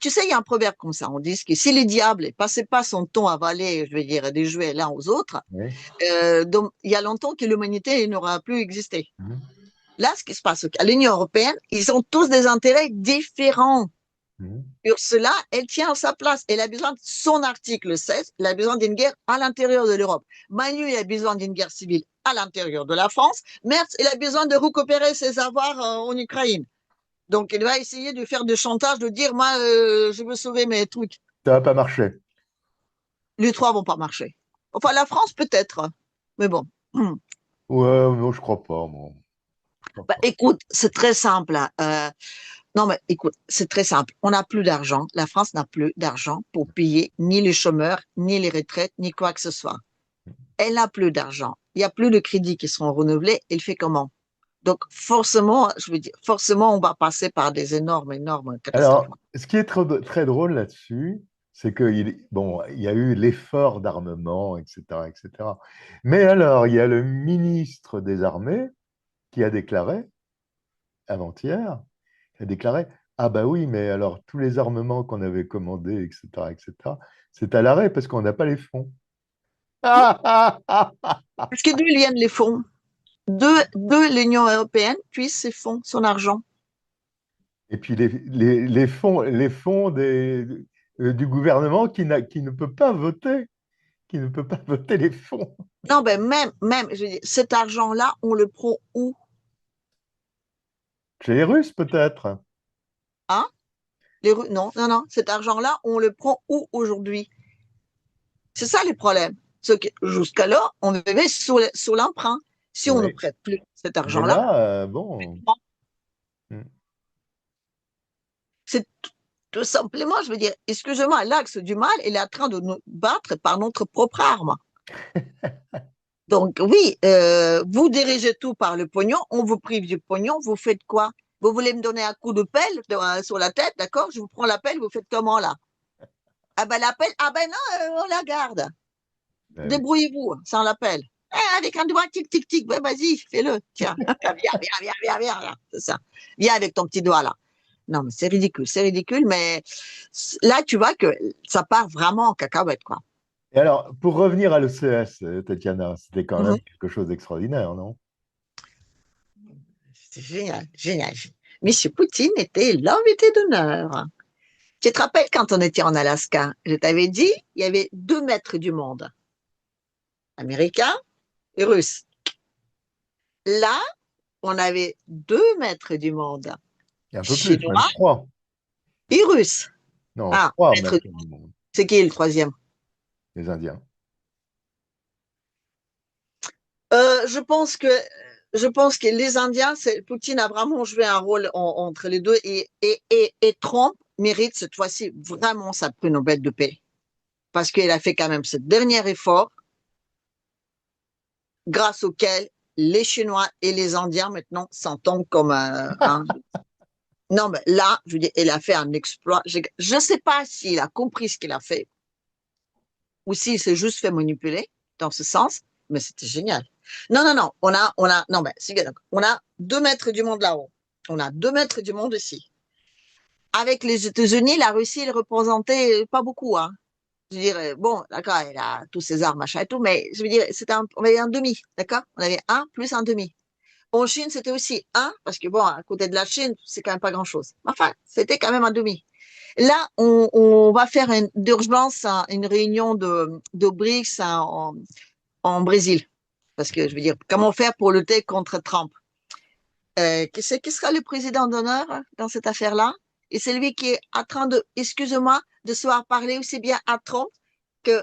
Tu sais, il y a un proverbe comme ça, on dit que si le diable ne passait pas son temps à avaler, je veux dire, des jouets l'un aux autres, donc il y a longtemps que l'humanité n'aura plus existé. Là, ce qui se passe à l'Union européenne, ils ont tous des intérêts différents. Ursula, elle tient sa place. Elle a besoin de son article 16. Elle a besoin d'une guerre à l'intérieur de l'Europe. Manu, il a besoin d'une guerre civile à l'intérieur de la France. Merz, il a besoin de récupérer ses avoirs en Ukraine. Donc, il va essayer de faire du chantage, de dire, moi, je veux sauver mes trucs. Ça va pas marcher. Les trois vont pas marcher. Enfin, la France, peut-être. Mais bon. Ouais, non, je crois pas, moi. Bah, écoute, c'est très simple. Non, mais écoute, c'est très simple. On n'a plus d'argent. La France n'a plus d'argent pour payer ni les chômeurs, ni les retraites, ni quoi que ce soit. Elle n'a plus d'argent. Il n'y a plus de crédits qui seront renouvelés. Elle fait comment? Donc, forcément, je veux dire, forcément, on va passer par des énormes catastrophes. Alors, ce qui est très drôle là-dessus, c'est qu'il y a eu l'effort d'armement, etc., etc. Mais alors, il y a le ministre des Armées qui a déclaré, avant-hier, ah bah oui, mais alors tous les armements qu'on avait commandés, etc., c'est à l'arrêt parce qu'on n'a pas les fonds. Parce que d'où viennent les fonds? De l'Union européenne, puis ses fonds, son argent. Et puis les fonds du gouvernement qui ne peut pas voter, les fonds. Non, ben même, je veux dire, cet argent-là, on le prend où? Chez les Russes, peut-être. Hein? Non, cet argent-là, on le prend où aujourd'hui? C'est ça le problème. Jusqu'alors, on vivait sous l'emprunt. Si on ne prête plus cet argent-là, c'est tout simplement, je veux dire, excusez-moi, l'axe du mal, il est en train de nous battre par notre propre arme. Donc oui, vous dirigez tout par le pognon, on vous prive du pognon, vous faites quoi? Vous voulez me donner un coup de pelle sur la tête, d'accord? Je vous prends la pelle, vous faites comment là? Ah ben la pelle, ah ben non, on la garde. Débrouillez-vous sans la pelle. Avec un doigt, tic, tic, tic, ben vas-y, fais-le. Tiens, viens, c'est ça. Viens avec ton petit doigt là. Non, mais c'est ridicule, mais là, tu vois que ça part vraiment en cacahuète, quoi. Et alors, pour revenir à l'OCS, Tatiana, c'était quand même quelque chose d'extraordinaire, non? C'est génial. Monsieur Poutine était l'invité d'honneur. Tu te rappelles quand on était en Alaska, je t'avais dit, il y avait 2 maîtres du monde, américains et russes. Là, on avait 2 maîtres du monde, Il y a un peu plus, même chinois 3. et russes. Non, Ah, 3 maître maîtres du du monde. monde, C'est qui le troisième? les Indiens. Je pense que les Indiens, Poutine a vraiment joué un rôle entre les deux et Trump mérite cette fois-ci vraiment sa prix Nobel de paix parce qu'il a fait quand même ce dernier effort grâce auquel les Chinois et les Indiens maintenant s'entendent comme un. Non, mais là, je veux dire, il a fait un exploit. Je ne sais pas s'il a compris ce qu'il a fait ou s'il s'est juste fait manipuler dans ce sens, mais c'était génial. Non, non, non, non, mais on a 2 maîtres du monde là-haut. On a 2 maîtres du monde ici. Avec les États-Unis, la Russie, elle représentait pas beaucoup, hein. Je veux dire, bon, d'accord, elle a tous ses armes, machin et tout, mais je veux dire, on avait un demi, d'accord? On avait un plus un demi. En Chine, c'était aussi un, parce que bon, à côté de la Chine, c'est quand même pas grand-chose. Enfin, c'était quand même un demi. Là, on va faire d'urgence une réunion de BRICS en Brésil. Parce que je veux dire, comment faire pour lutter contre Trump? Qui sera le président d'honneur dans cette affaire-là? Et c'est lui qui est en train de, excusez-moi, de se voir parler aussi bien à Trump que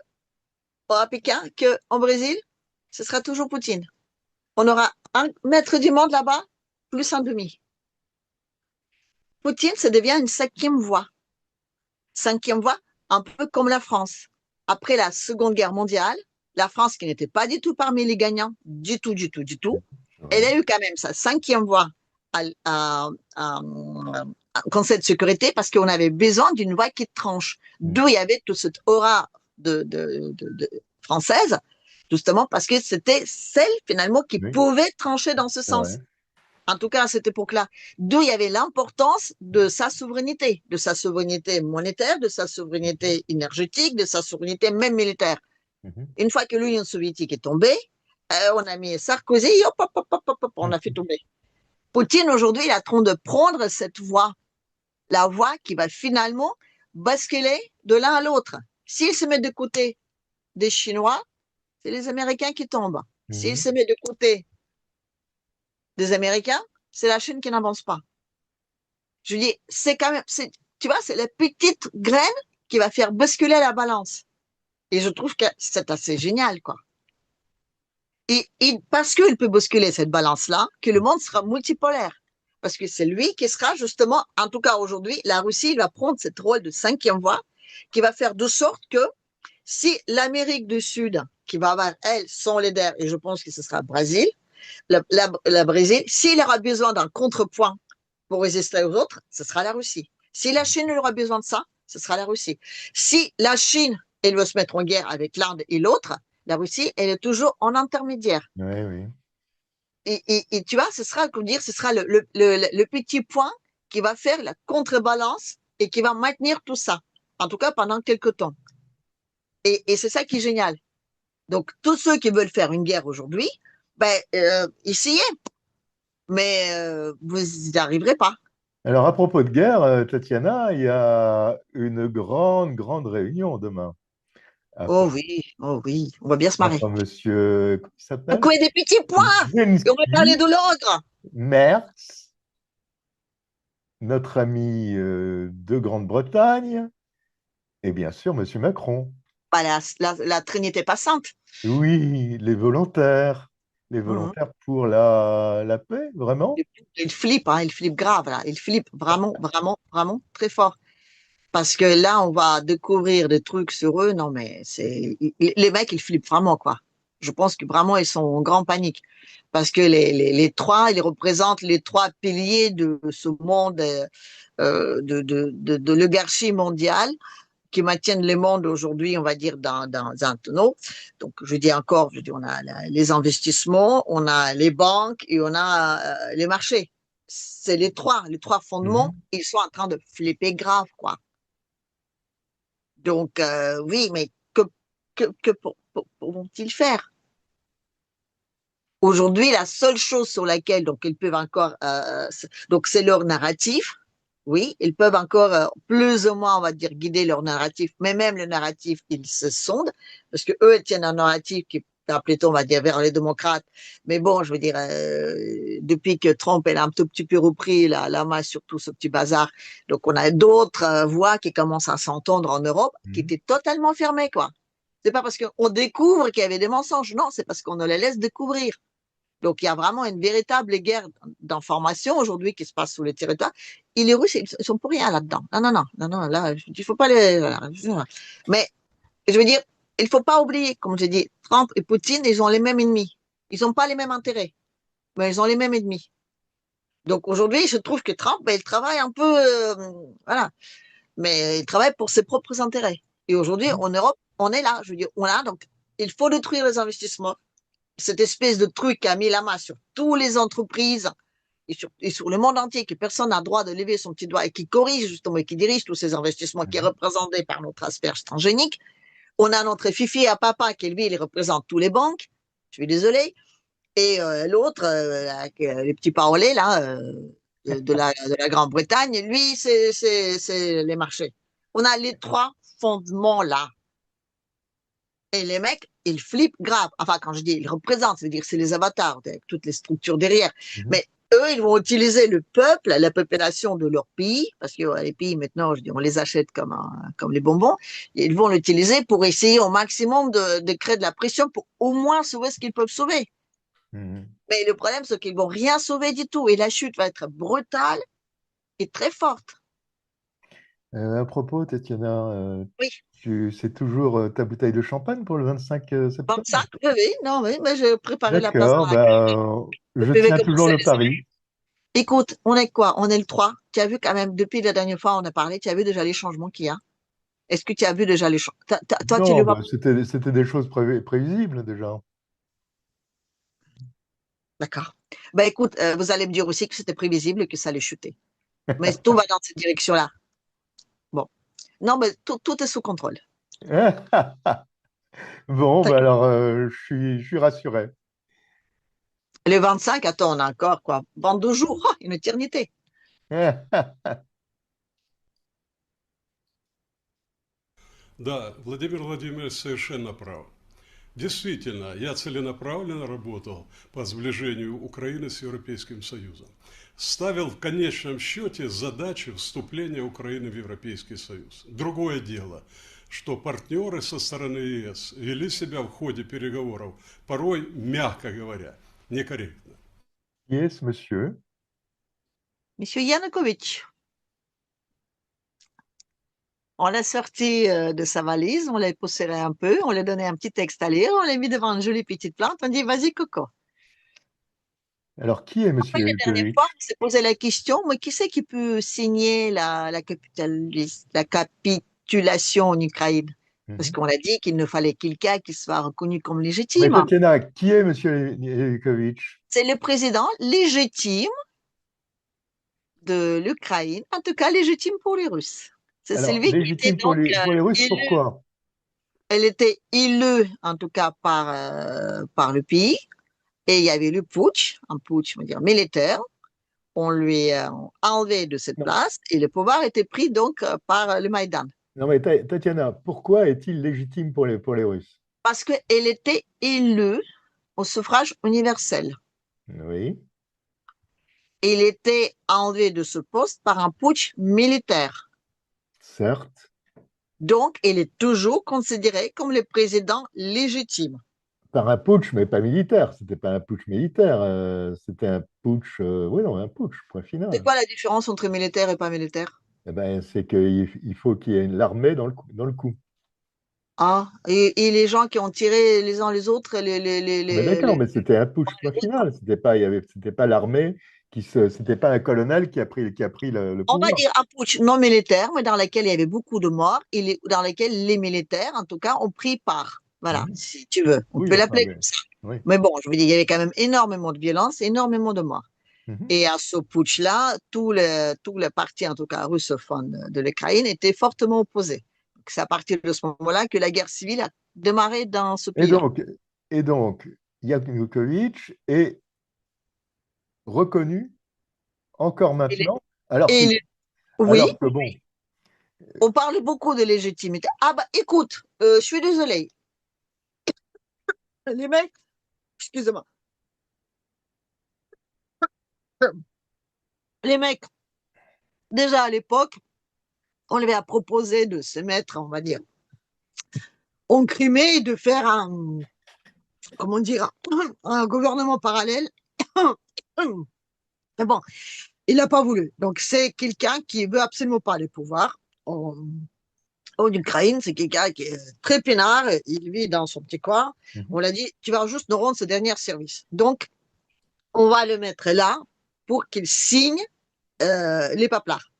à Pékin qu'en Brésil. Ce sera toujours Poutine. On aura un maître du monde là-bas, plus un demi. Poutine, ça devient une 5e voie. 5e voie, un peu comme la France. Après la Seconde Guerre mondiale, la France, qui n'était pas du tout parmi les gagnants, du tout, elle a eu quand même sa 5e voie à Conseil de sécurité parce qu'on avait besoin d'une voie qui tranche. D'où il y avait toute cette aura de française, justement parce que c'était celle finalement qui pouvait trancher dans ce sens. En tout cas, à cette époque-là. D'où il y avait l'importance de sa souveraineté monétaire, de sa souveraineté énergétique, de sa souveraineté même militaire. Une fois que l'Union soviétique est tombée, on a mis Sarkozy, hop, on a fait tomber. Poutine, aujourd'hui, il est en train de prendre cette voie, la voie qui va finalement basculer de l'un à l'autre. S'il se met de côté des Chinois, c'est les Américains qui tombent. S'il se met de côté des Américains, c'est la Chine qui n'avance pas. Je dis, c'est quand même, tu vois, c'est la petite graine qui va faire basculer la balance. Et je trouve que c'est assez génial, quoi. Et parce qu'il peut bousculer cette balance-là, que le monde sera multipolaire. Parce que c'est lui qui sera justement, en tout cas aujourd'hui, la Russie va prendre cette rôle de 5e voie, qui va faire de sorte que si l'Amérique du Sud, qui va avoir, elle, son leader, et je pense que ce sera le Brésil, la Brésil, s'il aura besoin d'un contrepoint pour résister aux autres, ce sera la Russie. Si la Chine aura besoin de ça, ce sera la Russie. Si la Chine, elle veut se mettre en guerre avec l'Inde et l'autre, la Russie, elle est toujours en intermédiaire. Oui. Et tu vois, ce sera le petit point qui va faire la contrebalance et qui va maintenir tout ça. En tout cas, pendant quelques temps. Et c'est ça qui est génial. Donc, tous ceux qui veulent faire une guerre aujourd'hui, essayez. Mais vous n'y arriverez pas. Alors, à propos de guerre, Tatiana, il y a une grande réunion demain. Oh oui, on va bien se marrer. Monsieur, comment il s'appelle? Quoi, des petits points. Et on va parler de l'ordre. Merz, notre ami de Grande-Bretagne, et bien sûr, Monsieur Macron. La Trinité passante. Oui, les volontaires pour la paix, vraiment. Il flippe grave, là. Il flippe vraiment très fort. Parce que là, on va découvrir des trucs sur eux. Non, mais les mecs, ils flippent vraiment, quoi. Je pense que vraiment, ils sont en grande panique. Parce que les trois, ils représentent les 3 piliers de ce monde de l'oligarchie mondiale qui maintiennent le monde aujourd'hui, on va dire, dans un tonneau. Donc, on a les investissements, on a les banques et on a les marchés. C'est les trois fondements. Ils sont en train de flipper grave, quoi. Donc, oui, mais que pourront-ils faire? Aujourd'hui, la seule chose sur laquelle donc ils peuvent encore, donc c'est leur narratif, Oui, ils peuvent encore plus ou moins, on va dire, guider leur narratif, mais même le narratif, ils se sondent, parce que eux, ils tiennent un narratif qui est appelé, on va dire, vers les démocrates. Mais bon, je veux dire, depuis que Trump elle a un tout petit peu repris la main sur tout ce petit bazar, donc on a d'autres voix qui commencent à s'entendre en Europe, qui étaient totalement fermées, quoi. C'est pas parce qu'on découvre qu'il y avait des mensonges, non, c'est parce qu'on ne les laisse découvrir. Donc, il y a vraiment une véritable guerre d'information aujourd'hui qui se passe sur le territoire. Et les Russes, ils sont pour rien là-dedans. Non, là, il faut pas les, voilà. Mais, je veux dire, il faut pas oublier, comme j'ai dit, Trump et Poutine, ils ont les mêmes ennemis. Ils n'ont pas les mêmes intérêts, mais ils ont les mêmes ennemis. Donc, aujourd'hui, je trouve que Trump, ben, il travaille un peu, voilà. Mais il travaille pour ses propres intérêts. Et aujourd'hui, en Europe, on est là. Je veux dire, on a, donc, il faut détruire les investissements. Cette espèce de truc qui a mis la main sur toutes les entreprises et sur le monde entier, que personne n'a le droit de lever son petit doigt et qui corrige justement et qui dirige tous ces investissements qui est représenté par notre asperge transgénique. On a notre fifi à papa qui, lui, il représente tous les banques. Je suis désolé. Et l'autre, le petit Paolé, là, de la Grande-Bretagne, lui, c'est les marchés. On a les trois fondements là. Et les mecs, ils flippent grave. Enfin, quand je dis ils représentent, c'est-à-dire c'est les avatars avec toutes les structures derrière. Mais eux, ils vont utiliser le peuple, la population de leur pays, parce que les pays maintenant, je dis, on les achète comme les bonbons. Et ils vont l'utiliser pour essayer au maximum de créer de la pression pour au moins sauver ce qu'ils peuvent sauver. Mais le problème, c'est qu'ils vont rien sauver du tout. Et la chute va être brutale et très forte. À propos, Tatiana, Oui. c'est toujours ta bouteille de champagne pour le 25 septembre? 25, oui, non, oui, mais j'ai préparé la place dans D'accord, je tiens toujours le pari. Écoute, on est quoi? On est le 3. Tu as vu quand même, depuis la dernière fois on a parlé, tu as vu déjà les changements qu'il y a? Est-ce que tu as vu déjà les changements? Toi, tu Non, le vois? c'était des choses prévisibles déjà. D'accord. Ben écoute, vous allez me dire aussi que c'était prévisible et que ça allait chuter. Mais tout va dans cette direction-là. Bon. Non, mais tout est sous contrôle. Bon, ben alors, je suis rassuré. Le 25, attends, on a encore quoi? 22 jours, oh, une éternité. Да, Владимир Владимирович совершенно прав. Действительно, я целенаправленно работал по сближению Украины с Европейским Союзом. Ставил в конечном счете задачу вступления Украины в Европейский Союз. Другое дело, что партнеры со стороны ЕС вели себя в ходе переговоров, порой, мягко говоря, некорректно. Yes, monsieur. Monsieur Yanukovych. On l'a sorti de sa valise, on l'a poussé un peu, on lui a donné un petit texte à lire, on l'a mis devant une jolie petite plante, on dit vas-y Coco. Alors, qui est monsieur La dernière fois, on s'est posé la question, mais qui c'est qui peut signer la capitulation en Ukraine? Parce qu'on a dit qu'il ne fallait quelqu'un qui soit reconnu comme légitime. Mais Tatiana, qui est monsieur Yanukovych? C'est le président légitime de l'Ukraine, en tout cas légitime pour les Russes. C'est Alors, celui qui légitime était pour donc les Russes, élu. pourquoi? Elle était élue, en tout cas, par le pays. Et il y avait le putsch, un putsch, on va dire, militaire. On lui a enlevé de cette place et le pouvoir était pris donc par le Maïdan. Non, mais Tatiana, pourquoi est-il légitime pour les Russes? Parce qu'elle était élue au suffrage universel. Oui. Il était enlevé de ce poste par un putsch militaire. Certes. Donc, il est toujours considéré comme le président légitime. Par un putsch, mais pas militaire. C'était pas un putsch militaire. C'était un putsch. Oui, non, un putsch, point final. C'est quoi la différence entre militaire et pas militaire? Eh ben, c'est qu'il faut qu'il y ait l'armée dans le coup. Ah, et les gens qui ont tiré les uns les autres, Mais d'accord, mais c'était un putsch, point final. C'était pas l'armée c'était pas un colonel qui a pris le On va pouvoir. dire un putsch non militaire, mais dans lequel il y avait beaucoup de morts, et dans lequel les militaires, en tout cas, ont pris part. Voilà, si tu veux, on peut l'appeler comme ça. Oui. Mais bon, je veux dire, il y avait quand même énormément de violence, énormément de morts. Et à ce putsch-là, tout le parti, en tout cas russophone de l'Ukraine, était fortement opposé. C'est à partir de ce moment-là que la guerre civile a démarré dans ce pays. Et donc, Yanukovych est reconnu encore maintenant, alors Oui, Alors que bon, on parle beaucoup de légitimité. Ah bah écoute, je suis désolée. Les mecs, excusez-moi. Les mecs, déjà à l'époque, on lui a proposé de se mettre, on va dire, en Crimée et de faire un, comment dire, un gouvernement parallèle. Mais bon, il n'a pas voulu. Donc, c'est quelqu'un qui veut absolument pas le pouvoir en Ukraine. C'est quelqu'un qui est très peinard. Il vit dans son petit coin. On l'a dit, tu vas juste nous rendre ce dernier service. Donc, on va le mettre là pour qu'il signe les paplards.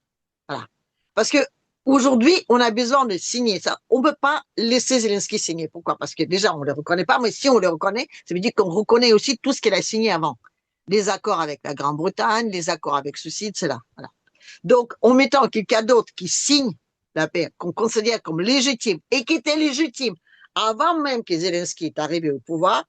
Voilà. Parce que aujourd'hui, on a besoin de signer ça. On ne peut pas laisser Zelensky signer. Pourquoi? Parce que déjà, on ne le reconnaît pas, mais si on le reconnaît, ça veut dire qu'on reconnaît aussi tout ce qu'il a signé avant. Les accords avec la Grande-Bretagne, les accords avec ceci, cela. Voilà. Donc, en mettant quelqu'un d'autre qui signe la paix, qu'on considère comme légitime et qui était légitime avant même que Zelensky est arrivé au pouvoir,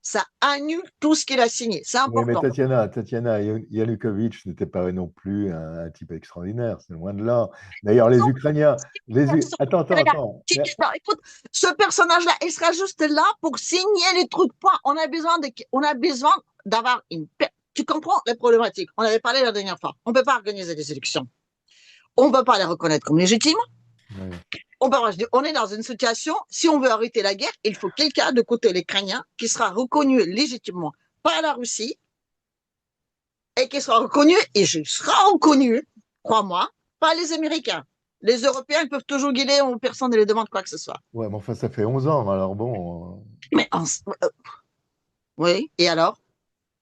ça annule tout ce qu'il a signé. C'est oui, mais important. Tatiana Yanukovych n'était pas non plus un type extraordinaire, c'est loin de là. D'ailleurs, les Ukrainiens. Attends. Écoute, ce personnage-là, il sera juste là pour signer les trucs. Point. On a besoin d'avoir une paix. Tu comprends les problématiques? On avait parlé la dernière fois. On ne peut pas organiser des élections. On ne peut pas les reconnaître comme légitimes. Oui. On est dans une situation, si on veut arrêter la guerre, il faut quelqu'un de côté l'Ukrainien qui sera reconnu légitimement par la Russie et qui sera reconnu, et je sera reconnu, crois-moi, par les Américains. Les Européens, ils peuvent toujours guider, personne ne les demande quoi que ce soit. Ouais, mais enfin, ça fait 11 ans, alors bon. Mais oui, et alors?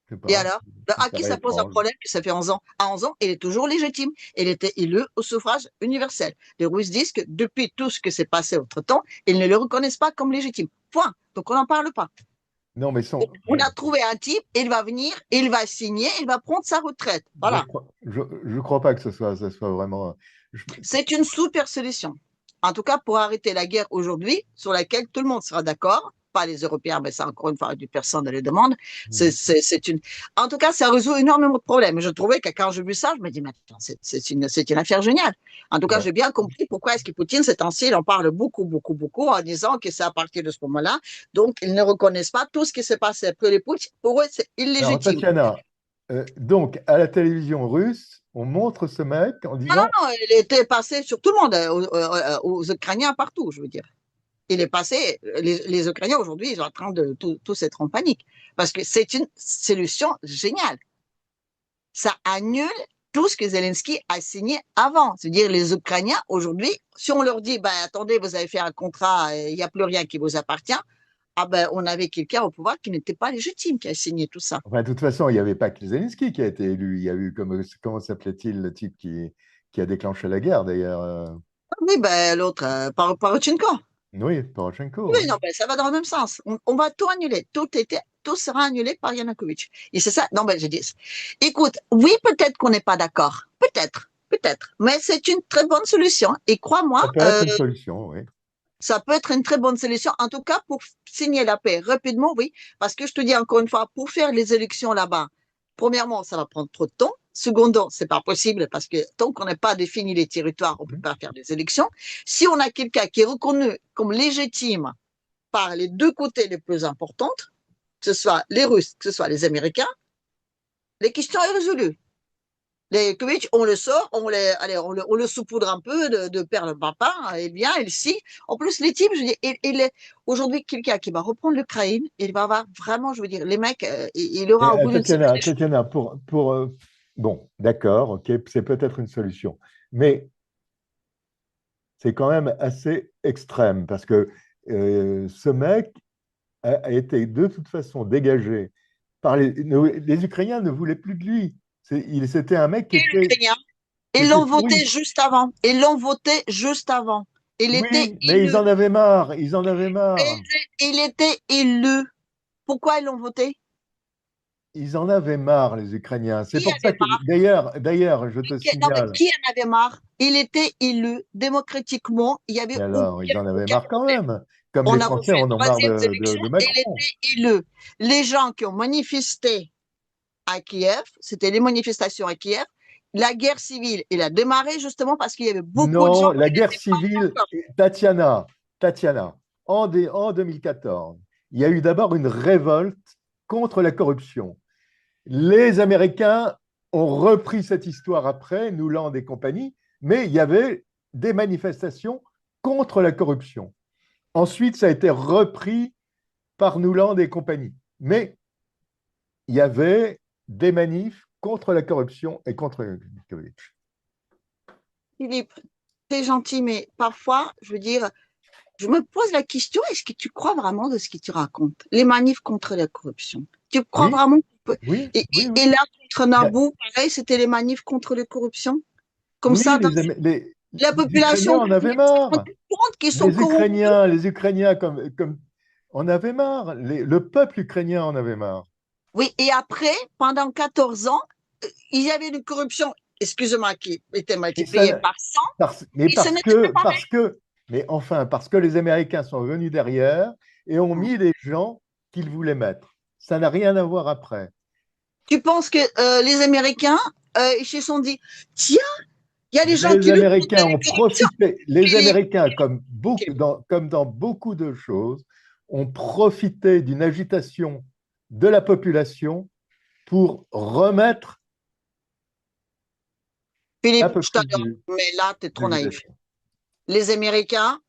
Je sais Et pas, alors? À qui ça pose un problème que ça fait 11 ans? À 11 ans, il est toujours légitime. Il était élu au suffrage universel. Les Russes disent que depuis tout ce qui s'est passé entre-temps, ils ne le reconnaissent pas comme légitime. Point. Donc on n'en parle pas. Non, mais on a trouvé un type, il va venir, il va signer, il va prendre sa retraite. Voilà. Je crois pas que ça soit vraiment. C'est une super solution. En tout cas, pour arrêter la guerre aujourd'hui, sur laquelle tout le monde sera d'accord, pas les Européens, mais c'est encore une fois, personne ne les demande. En tout cas, ça résout énormément de problèmes. Je trouvais que quand j'ai vu ça, je me dis, mais attends, c'est une affaire géniale. En tout cas, j'ai bien compris pourquoi est-ce que Poutine, ces temps-ci, il en parle beaucoup, en disant que c'est à partir de ce moment-là. Donc, ils ne reconnaissent pas tout ce qui s'est passé après les Poutine. Pour eux, c'est illégitime. Alors, Tatiana, donc, à la télévision russe, on montre ce mec en disant… Non, il était passé sur tout le monde, aux Ukrainiens partout, je veux dire. Il est passé, les Ukrainiens aujourd'hui, ils sont en train de tous être en panique. Parce que c'est une solution géniale. Ça annule tout ce que Zelensky a signé avant. C'est-à-dire, les Ukrainiens, aujourd'hui, si on leur dit, bah, attendez, vous avez fait un contrat, il n'y a plus rien qui vous appartient, ah ben, on avait quelqu'un au pouvoir qui n'était pas légitime, qui a signé tout ça. Enfin, de toute façon, il n'y avait pas que Zelensky qui a été élu. Il y a eu, comment s'appelait-il, le type qui a déclenché la guerre, d'ailleurs Oui, ben, l'autre, Poroshenko. Oui, Poroshenko. Oui, non, ben, ça va dans le même sens. On va tout annuler. Tout sera annulé par Yanukovych. Et c'est ça. Non, ben, je dis. Écoute, oui, peut-être qu'on n'est pas d'accord. Peut-être. Mais c'est une très bonne solution. Et crois-moi. Ça peut être une solution, oui. Ça peut être une très bonne solution. En tout cas, pour signer la paix rapidement, oui. Parce que je te dis encore une fois, pour faire les élections là-bas, premièrement, ça va prendre trop de temps. Secondant, c'est pas possible parce que tant qu'on n'a pas défini les territoires, on peut pas faire des élections. Si on a quelqu'un qui est reconnu comme légitime par les deux côtés les plus importantes, que ce soit les Russes, que ce soit les Américains, les questions est résolue. Les Kovic, on le sort, on le saupoudre un peu de perles papa, et bien, il signe. En plus, les types, je dis, il est aujourd'hui quelqu'un qui va reprendre l'Ukraine, il va avoir vraiment, je veux dire, les mecs, il aura au bout d'une semaine. Tatiana, bon, d'accord, ok, c'est peut-être une solution, mais c'est quand même assez extrême parce que ce mec a été de toute façon dégagé par les Ukrainiens ne voulaient plus de lui. C'était un mec qui était… Ils l'ont voté juste avant. Oui, mais ils en avaient marre. Il était élu. Pourquoi ils l'ont voté? Ils en avaient marre, les Ukrainiens. C'est pour ça que, d'ailleurs, je te signale… Non, mais qui en avait marre? Il était élu démocratiquement. Il y avait… Mais alors, ils en avaient marre quand même. Comme les Français en ont marre de Macron. Il était élu. Les gens qui ont manifesté à Kiev, c'était les manifestations à Kiev, la guerre civile, elle a démarré justement parce qu'il y avait beaucoup de gens. Non, la guerre civile, Tatiana, en 2014, il y a eu d'abord une révolte contre la corruption. Les Américains ont repris cette histoire après, Nuland et compagnie, mais il y avait des manifestations contre la corruption. Ensuite, ça a été repris par Nuland et compagnie. Mais il y avait des manifs contre la corruption et contre Yanukovych. Philippe, c'est gentil, mais parfois, je veux dire, je me pose la question, est-ce que tu crois vraiment de ce que tu racontes? Les manifs contre la corruption. Tu crois vraiment que... Oui, et là, contre Naboo, pareil, c'était les manifs contre la corruption? Comme ça, la population... Les Ukrainiens en avaient marre. Les Ukrainiens, comme on avait marre. Le peuple ukrainien en avait marre. Oui, et après, pendant 14 ans, il y avait une corruption, excusez-moi, qui était multipliée par 100. Parce que les Américains sont venus derrière et ont mis les gens qu'ils voulaient mettre. Ça n'a rien à voir après. Tu penses que les Américains, ils se sont dit, tiens, il y a des gens qui... Les Américains ont profité, les Américains, comme dans beaucoup de choses, ont profité d'une agitation de la population pour remettre... Philippe, je t'adore, mais là, tu es trop naïf. Les Américains,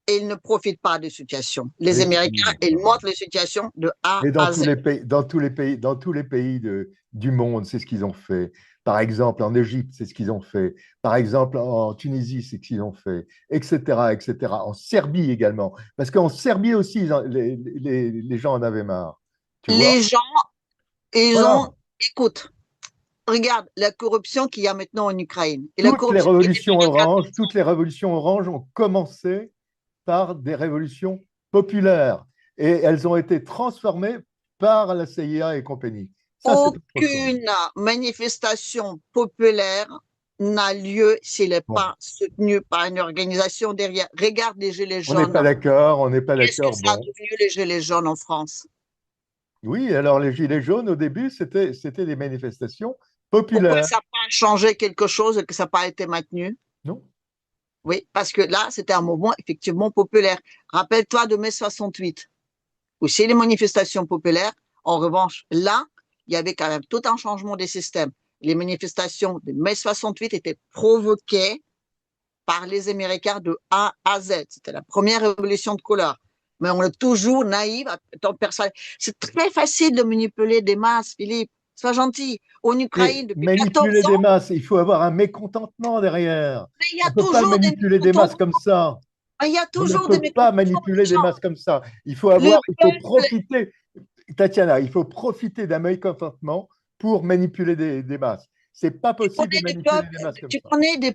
ils ne profitent pas de situation. Les Américains, ils montrent les situations de A à Z. Dans tous les pays du monde, c'est ce qu'ils ont fait. Par exemple, en Égypte, c'est ce qu'ils ont fait. Par exemple, en Tunisie, c'est ce qu'ils ont fait, etc., etc. En Serbie également. Parce qu'en Serbie aussi, les gens en avaient marre. Les gens, ils ont... Écoute, regarde la corruption qu'il y a maintenant en Ukraine. Et toutes les révolutions oranges ont commencé par des révolutions populaires. Et elles ont été transformées par la CIA et compagnie. Ça, aucune manifestation populaire n'a lieu s'il n'est pas soutenu par une organisation derrière. Regarde les Gilets jaunes. On n'est pas d'accord, Qu'est-ce que ça a devenu les Gilets jaunes en France? Oui, alors les Gilets jaunes, au début, c'était des manifestations populaires. Pourquoi ça n'a pas changé quelque chose et que ça n'a pas été maintenu? Non. Oui, parce que là, c'était un mouvement effectivement populaire. Rappelle-toi de mai 68, où c'est les manifestations populaires. En revanche, là, il y avait quand même tout un changement des systèmes. Les manifestations de mai 68 étaient provoquées par les Américains de A à Z. C'était la première révolution de couleur. Mais on est toujours naïf. C'est très facile de manipuler des masses, Philippe. Sois gentil. En Ukraine, depuis 14 ans... Manipuler des masses, il faut avoir un mécontentement derrière. Mais il y a on ne peut toujours pas manipuler des masses comme ça. Il y a toujours on ne peut pas manipuler des masses comme ça. Il faut profiter... Tatiana, il faut profiter d'un mécontentement pour manipuler des masses. C'est pas possible de manipuler des masses comme ça. Tu connais des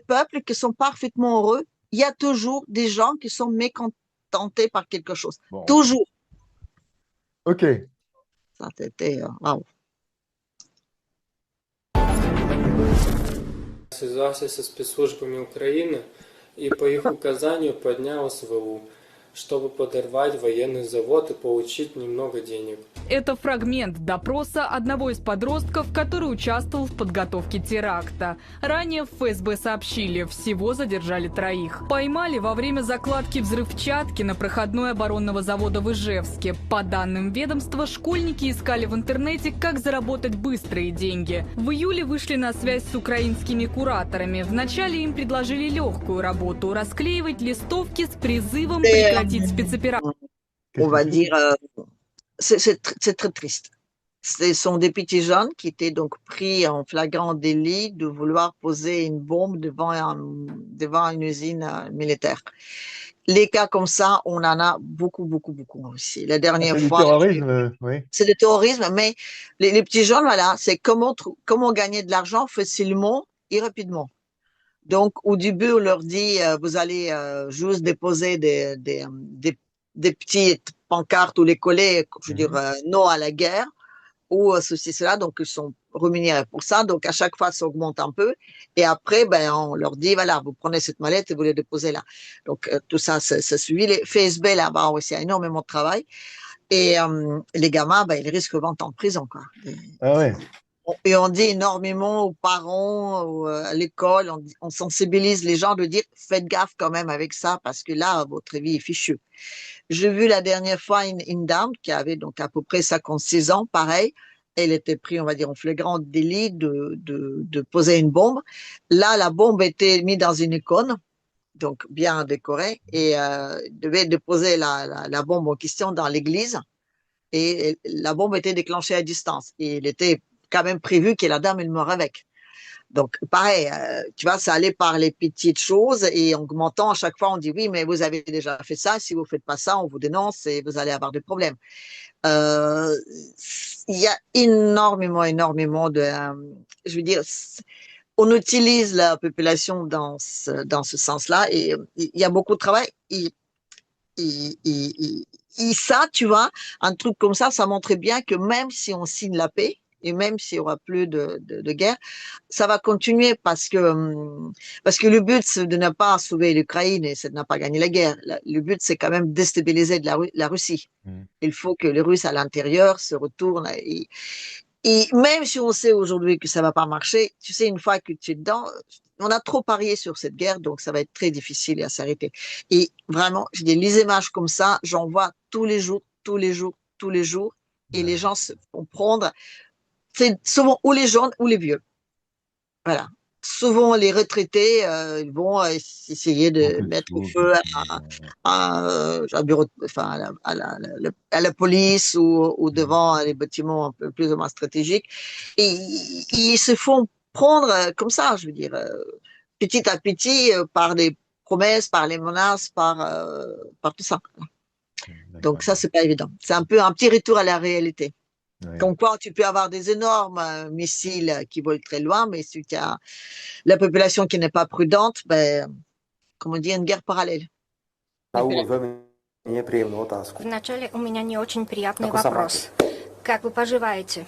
peuples qui sont parfaitement heureux. Il y a toujours des gens qui sont mécontentés par quelque chose. Bon. Toujours. Ok. Ça, c'était... Wow. Связался со спецслужбами Украины и по их указанию поднял СВУ, чтобы подорвать военный завод и получить немного денег. Это фрагмент допроса одного из подростков, который участвовал в подготовке теракта. Ранее в ФСБ сообщили, всего задержали 3. Поймали во время закладки взрывчатки на проходной оборонного завода в Ижевске. По данным ведомства, школьники искали в интернете, как заработать быстрые деньги. В июле вышли на связь с украинскими кураторами. Вначале им предложили легкую работу – расклеивать листовки с призывом прекратить спецоперацию. On va dire... C'est très triste. Ce sont des petits jeunes qui étaient donc pris en flagrant délit de vouloir poser une bombe devant une usine militaire. Les cas comme ça, on en a beaucoup aussi. La dernière fois... C'est du terrorisme, oui. C'est du terrorisme, mais les petits jeunes, voilà, c'est comment gagner de l'argent facilement et rapidement. Donc, au début, on leur dit, vous allez juste déposer des petites pancartes ou les coller, je veux dire, non à la guerre, ou ceci, cela, donc ils sont rémunérés pour ça, donc à chaque fois ça augmente un peu, et après, ben, on leur dit, voilà, vous prenez cette mallette et vous la déposez là. Donc tout ça, ça suit. Les FSB là-bas aussi a énormément de travail, et les gamins, ben, ils risquent 20 ans de prison, quoi. Ah ouais. et on dit énormément aux parents, à l'école, on sensibilise les gens de dire faites gaffe quand même avec ça parce que là, votre vie est fichue. J'ai vu la dernière fois une dame qui avait donc à peu près 56 ans, pareil. Elle était prise, on va dire, en flagrant délit de poser une bombe. Là, la bombe était mise dans une icône, donc bien décorée, et devait déposer la bombe en question dans l'église. Et la bombe était déclenchée à distance. Et il était quand même prévu que la dame, elle meure avec. Donc, pareil, tu vois, ça allait par les petites choses et en augmentant à chaque fois, on dit oui, mais vous avez déjà fait ça, si vous faites pas ça, on vous dénonce et vous allez avoir des problèmes. Il y a énormément de, je veux dire, on utilise la population dans ce sens-là et il y a beaucoup de travail. Ça, tu vois, un truc comme ça montre bien que même si on signe la paix, et même s'il y aura plus de guerre, ça va continuer parce que le but, c'est de ne pas sauver l'Ukraine et c'est de ne pas gagner la guerre. Le but, c'est quand même déstabiliser la Russie. Il faut que les Russes à l'intérieur se retournent. Et même si on sait aujourd'hui que ça va pas marcher, tu sais, une fois que tu es dedans, on a trop parié sur cette guerre, donc ça va être très difficile à s'arrêter. Et vraiment, je dis, les images comme ça, j'en vois tous les jours, et les gens se font prendre. C'est souvent ou les jeunes ou les vieux. Voilà. Souvent, les retraités ils vont essayer de mettre au feu à bureau, enfin, à la police ou devant les bâtiments un peu plus ou moins stratégiques. Et ils se font prendre comme ça, je veux dire, petit à petit, par des promesses, par les menaces, par tout ça. Donc ça, c'est pas évident. C'est un peu un petit retour à la réalité. Comme quoi, tu peux avoir des énormes missiles qui volent très loin, mais si tu as la population qui n'est pas prudente, comme on dit, une guerre parallèle. Вначале у меня не очень приятный вопрос. Как вы поживаете?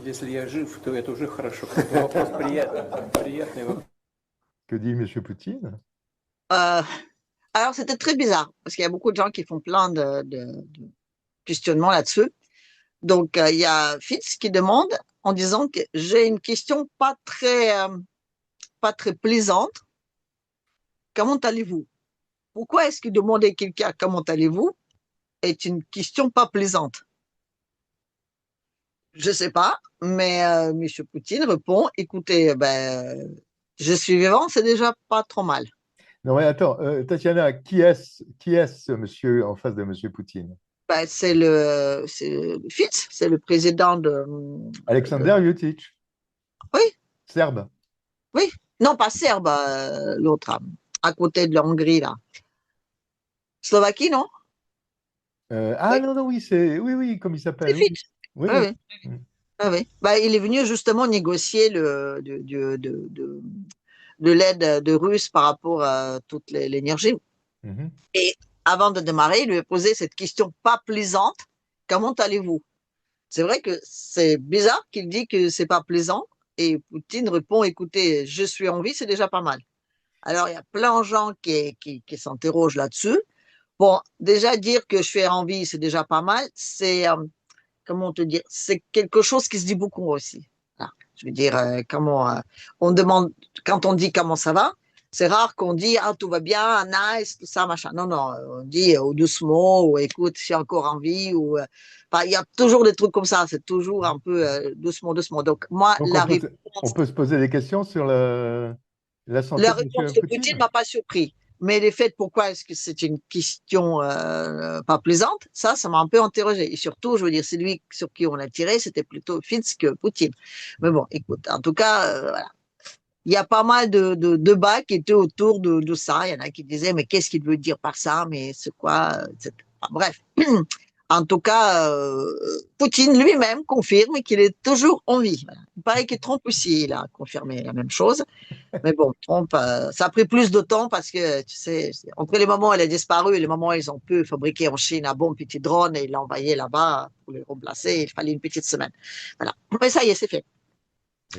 Если я жив, то это уже хорошо. Вопрос приятный. Que dit M. Poutine? Alors, c'était très bizarre, parce qu'il y a beaucoup de gens qui font plein de questionnements là-dessus. Donc, il y a Fitz qui demande en disant que j'ai une question pas très plaisante. Comment allez-vous? Pourquoi est-ce que demander à quelqu'un comment allez-vous est une question pas plaisante? Je sais pas, mais M. Poutine répond, écoutez, je suis vivant, c'est déjà pas trop mal. Non, mais attends, Tatiana, qui est ce monsieur en face de M. Poutine? C'est Fitz, c'est le président de... Alexander Vučić. Oui. Serbe. Oui, non, pas serbe, l'autre, à côté de la Hongrie, là. Slovaquie, non? Oui. Non, oui, comme il s'appelle. C'est Fitz. Oui. Ah, oui. Il est venu justement négocier de l'aide de Russes par rapport à toute l'énergie. Et avant de démarrer, il lui a posé cette question pas plaisante. Comment allez-vous? C'est vrai que c'est bizarre qu'il dit que c'est pas plaisant. Et Poutine répond, écoutez, je suis en vie, c'est déjà pas mal. Alors, il y a plein de gens qui s'interrogent là-dessus. Bon, déjà dire que je suis en vie, c'est déjà pas mal. C'est, comment te dire, c'est quelque chose qui se dit beaucoup aussi. Là, je veux dire, on demande, quand on dit comment ça va, c'est rare qu'on dit tout va bien, nice, tout ça, machin. Non, on dit doucement, ou écoute, je suis encore en vie, ou il y a toujours des trucs comme ça, c'est toujours un peu doucement. Donc, moi, on peut se poser des questions sur la santé la de réponse M. de Poutine ne m'a pas surpris. Mais les faits, pourquoi est-ce que c'est une question pas plaisante, ça m'a un peu interrogé. Et surtout, je veux dire, c'est lui sur qui on a tiré, c'était plutôt Fitz que Poutine. Mais bon, écoute, en tout cas, voilà. Il y a pas mal de débats qui étaient autour de ça. Il y en a qui disaient, mais qu'est-ce qu'il veut dire par ça? Mais c'est quoi? Etc. Bref. En tout cas, Poutine lui-même confirme qu'il est toujours en vie. Voilà. Il paraît que Trump aussi, il a confirmé la même chose. Mais bon, Trump, ça a pris plus de temps parce que, tu sais, entre les moments où elle a disparu et les moments où ils ont pu fabriquer en Chine un bon petit drone et l'envoyer là-bas pour les remplacer, il fallait une petite semaine. Voilà. Mais ça y est, c'est fait.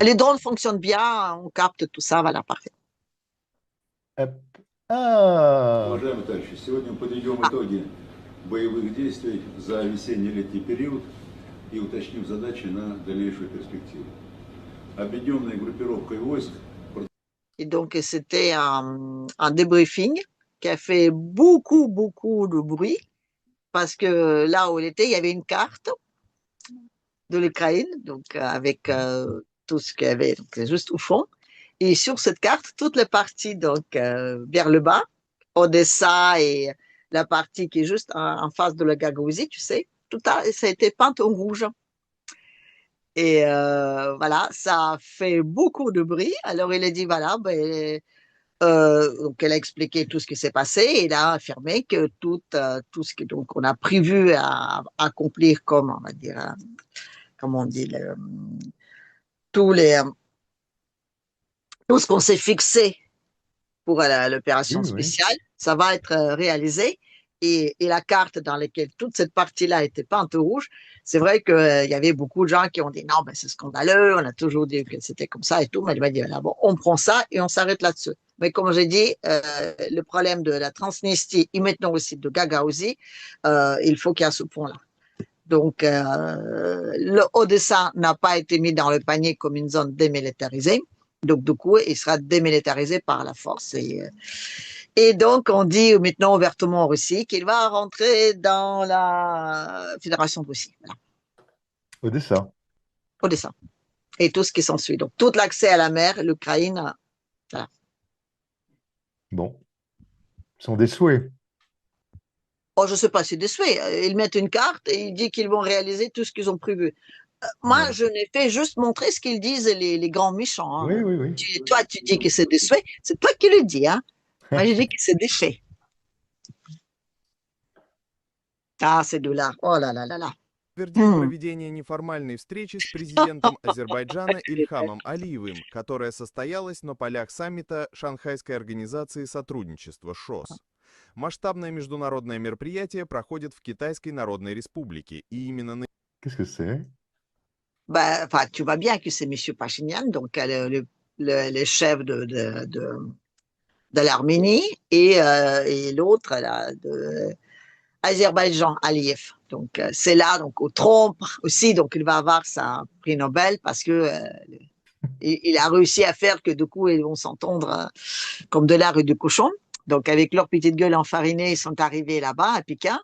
Les drones fonctionnent bien, on capte tout ça, voilà, parfait. Уважаемые товарищи, сегодня мы подведем итоги боевых действий за весенне-летний период. и уточнив задачи на дальнейшую перспективу. Объединенной группировкой войск. Et donc, c'était un débriefing qui a fait beaucoup, beaucoup de bruit parce que là où il était, il y avait une carte de l'Ukraine, donc avec tout ce qu'il y avait, donc juste au fond. Et sur cette carte, toutes les parties donc vers le bas, Odessa et la partie qui est juste en face de la Gagaouzie, tu sais, ça a été peint en rouge. Et voilà, ça a fait beaucoup de bruit. Alors il a dit voilà, donc elle a expliqué tout ce qui s'est passé et il a affirmé que tout ce que donc on a prévu à accomplir comme on va dire, comment on dit, tout ce qu'on s'est fixé pour l'opération spéciale, ça va être réalisé. Et la carte dans laquelle toute cette partie-là était peinte rouge, c'est vrai qu'il y avait beaucoup de gens qui ont dit non, ben c'est scandaleux, on a toujours dit que c'était comme ça et tout, mais il m'a dit bon, on prend ça et on s'arrête là-dessus. Mais comme j'ai dit, le problème de la Transnistrie et maintenant aussi de Gagaouzie, il faut qu'il y ait ce point-là. Donc, le Odessa n'a pas été mis dans le panier comme une zone démilitarisée. Donc, du coup, il sera démilitarisé par la force. Et donc, on dit maintenant ouvertement en Russie qu'il va rentrer dans la Fédération de Russie. Voilà. Odessa. Odessa. Et tout ce qui s'ensuit. Donc, tout l'accès à la mer, l'Ukraine, voilà. Bon. Ce sont des souhaits. Oh, je ne sais pas, c'est des souhaits. Ils mettent une carte et ils disent qu'ils vont réaliser tout ce qu'ils ont prévu. Moi, je n'ai fait juste montrer ce qu'ils disent les grands méchants. Hein. Oui, oui, oui. Toi, tu dis que c'est des souhaits. C'est toi qui le dis, hein. Moi, j'ai dit que c'est des faits. Ah, ces deux-là. Oh là là là là. Подтвердил проведение неформальной встречи с президентом Азербайджана Ильхамом Алиевым, которая состоялась на полях саммита Шанхайской организации сотрудничества ШОС. Масштабное международное мероприятие проходит в Китайской Народной Республике, и именно на... Qu'est-ce que c'est? Ben, tu vois bien que c'est M. Pachinian, donc le chef de l'Arménie et l'autre de Azerbaïdjan, Aliyev. Donc c'est là, donc au Trump aussi, donc il va avoir sa prix Nobel parce que il a réussi à faire que du coup ils vont s'entendre comme de lard et de cochon. Donc avec leur petite gueule enfarinée, ils sont arrivés là-bas à Pékin.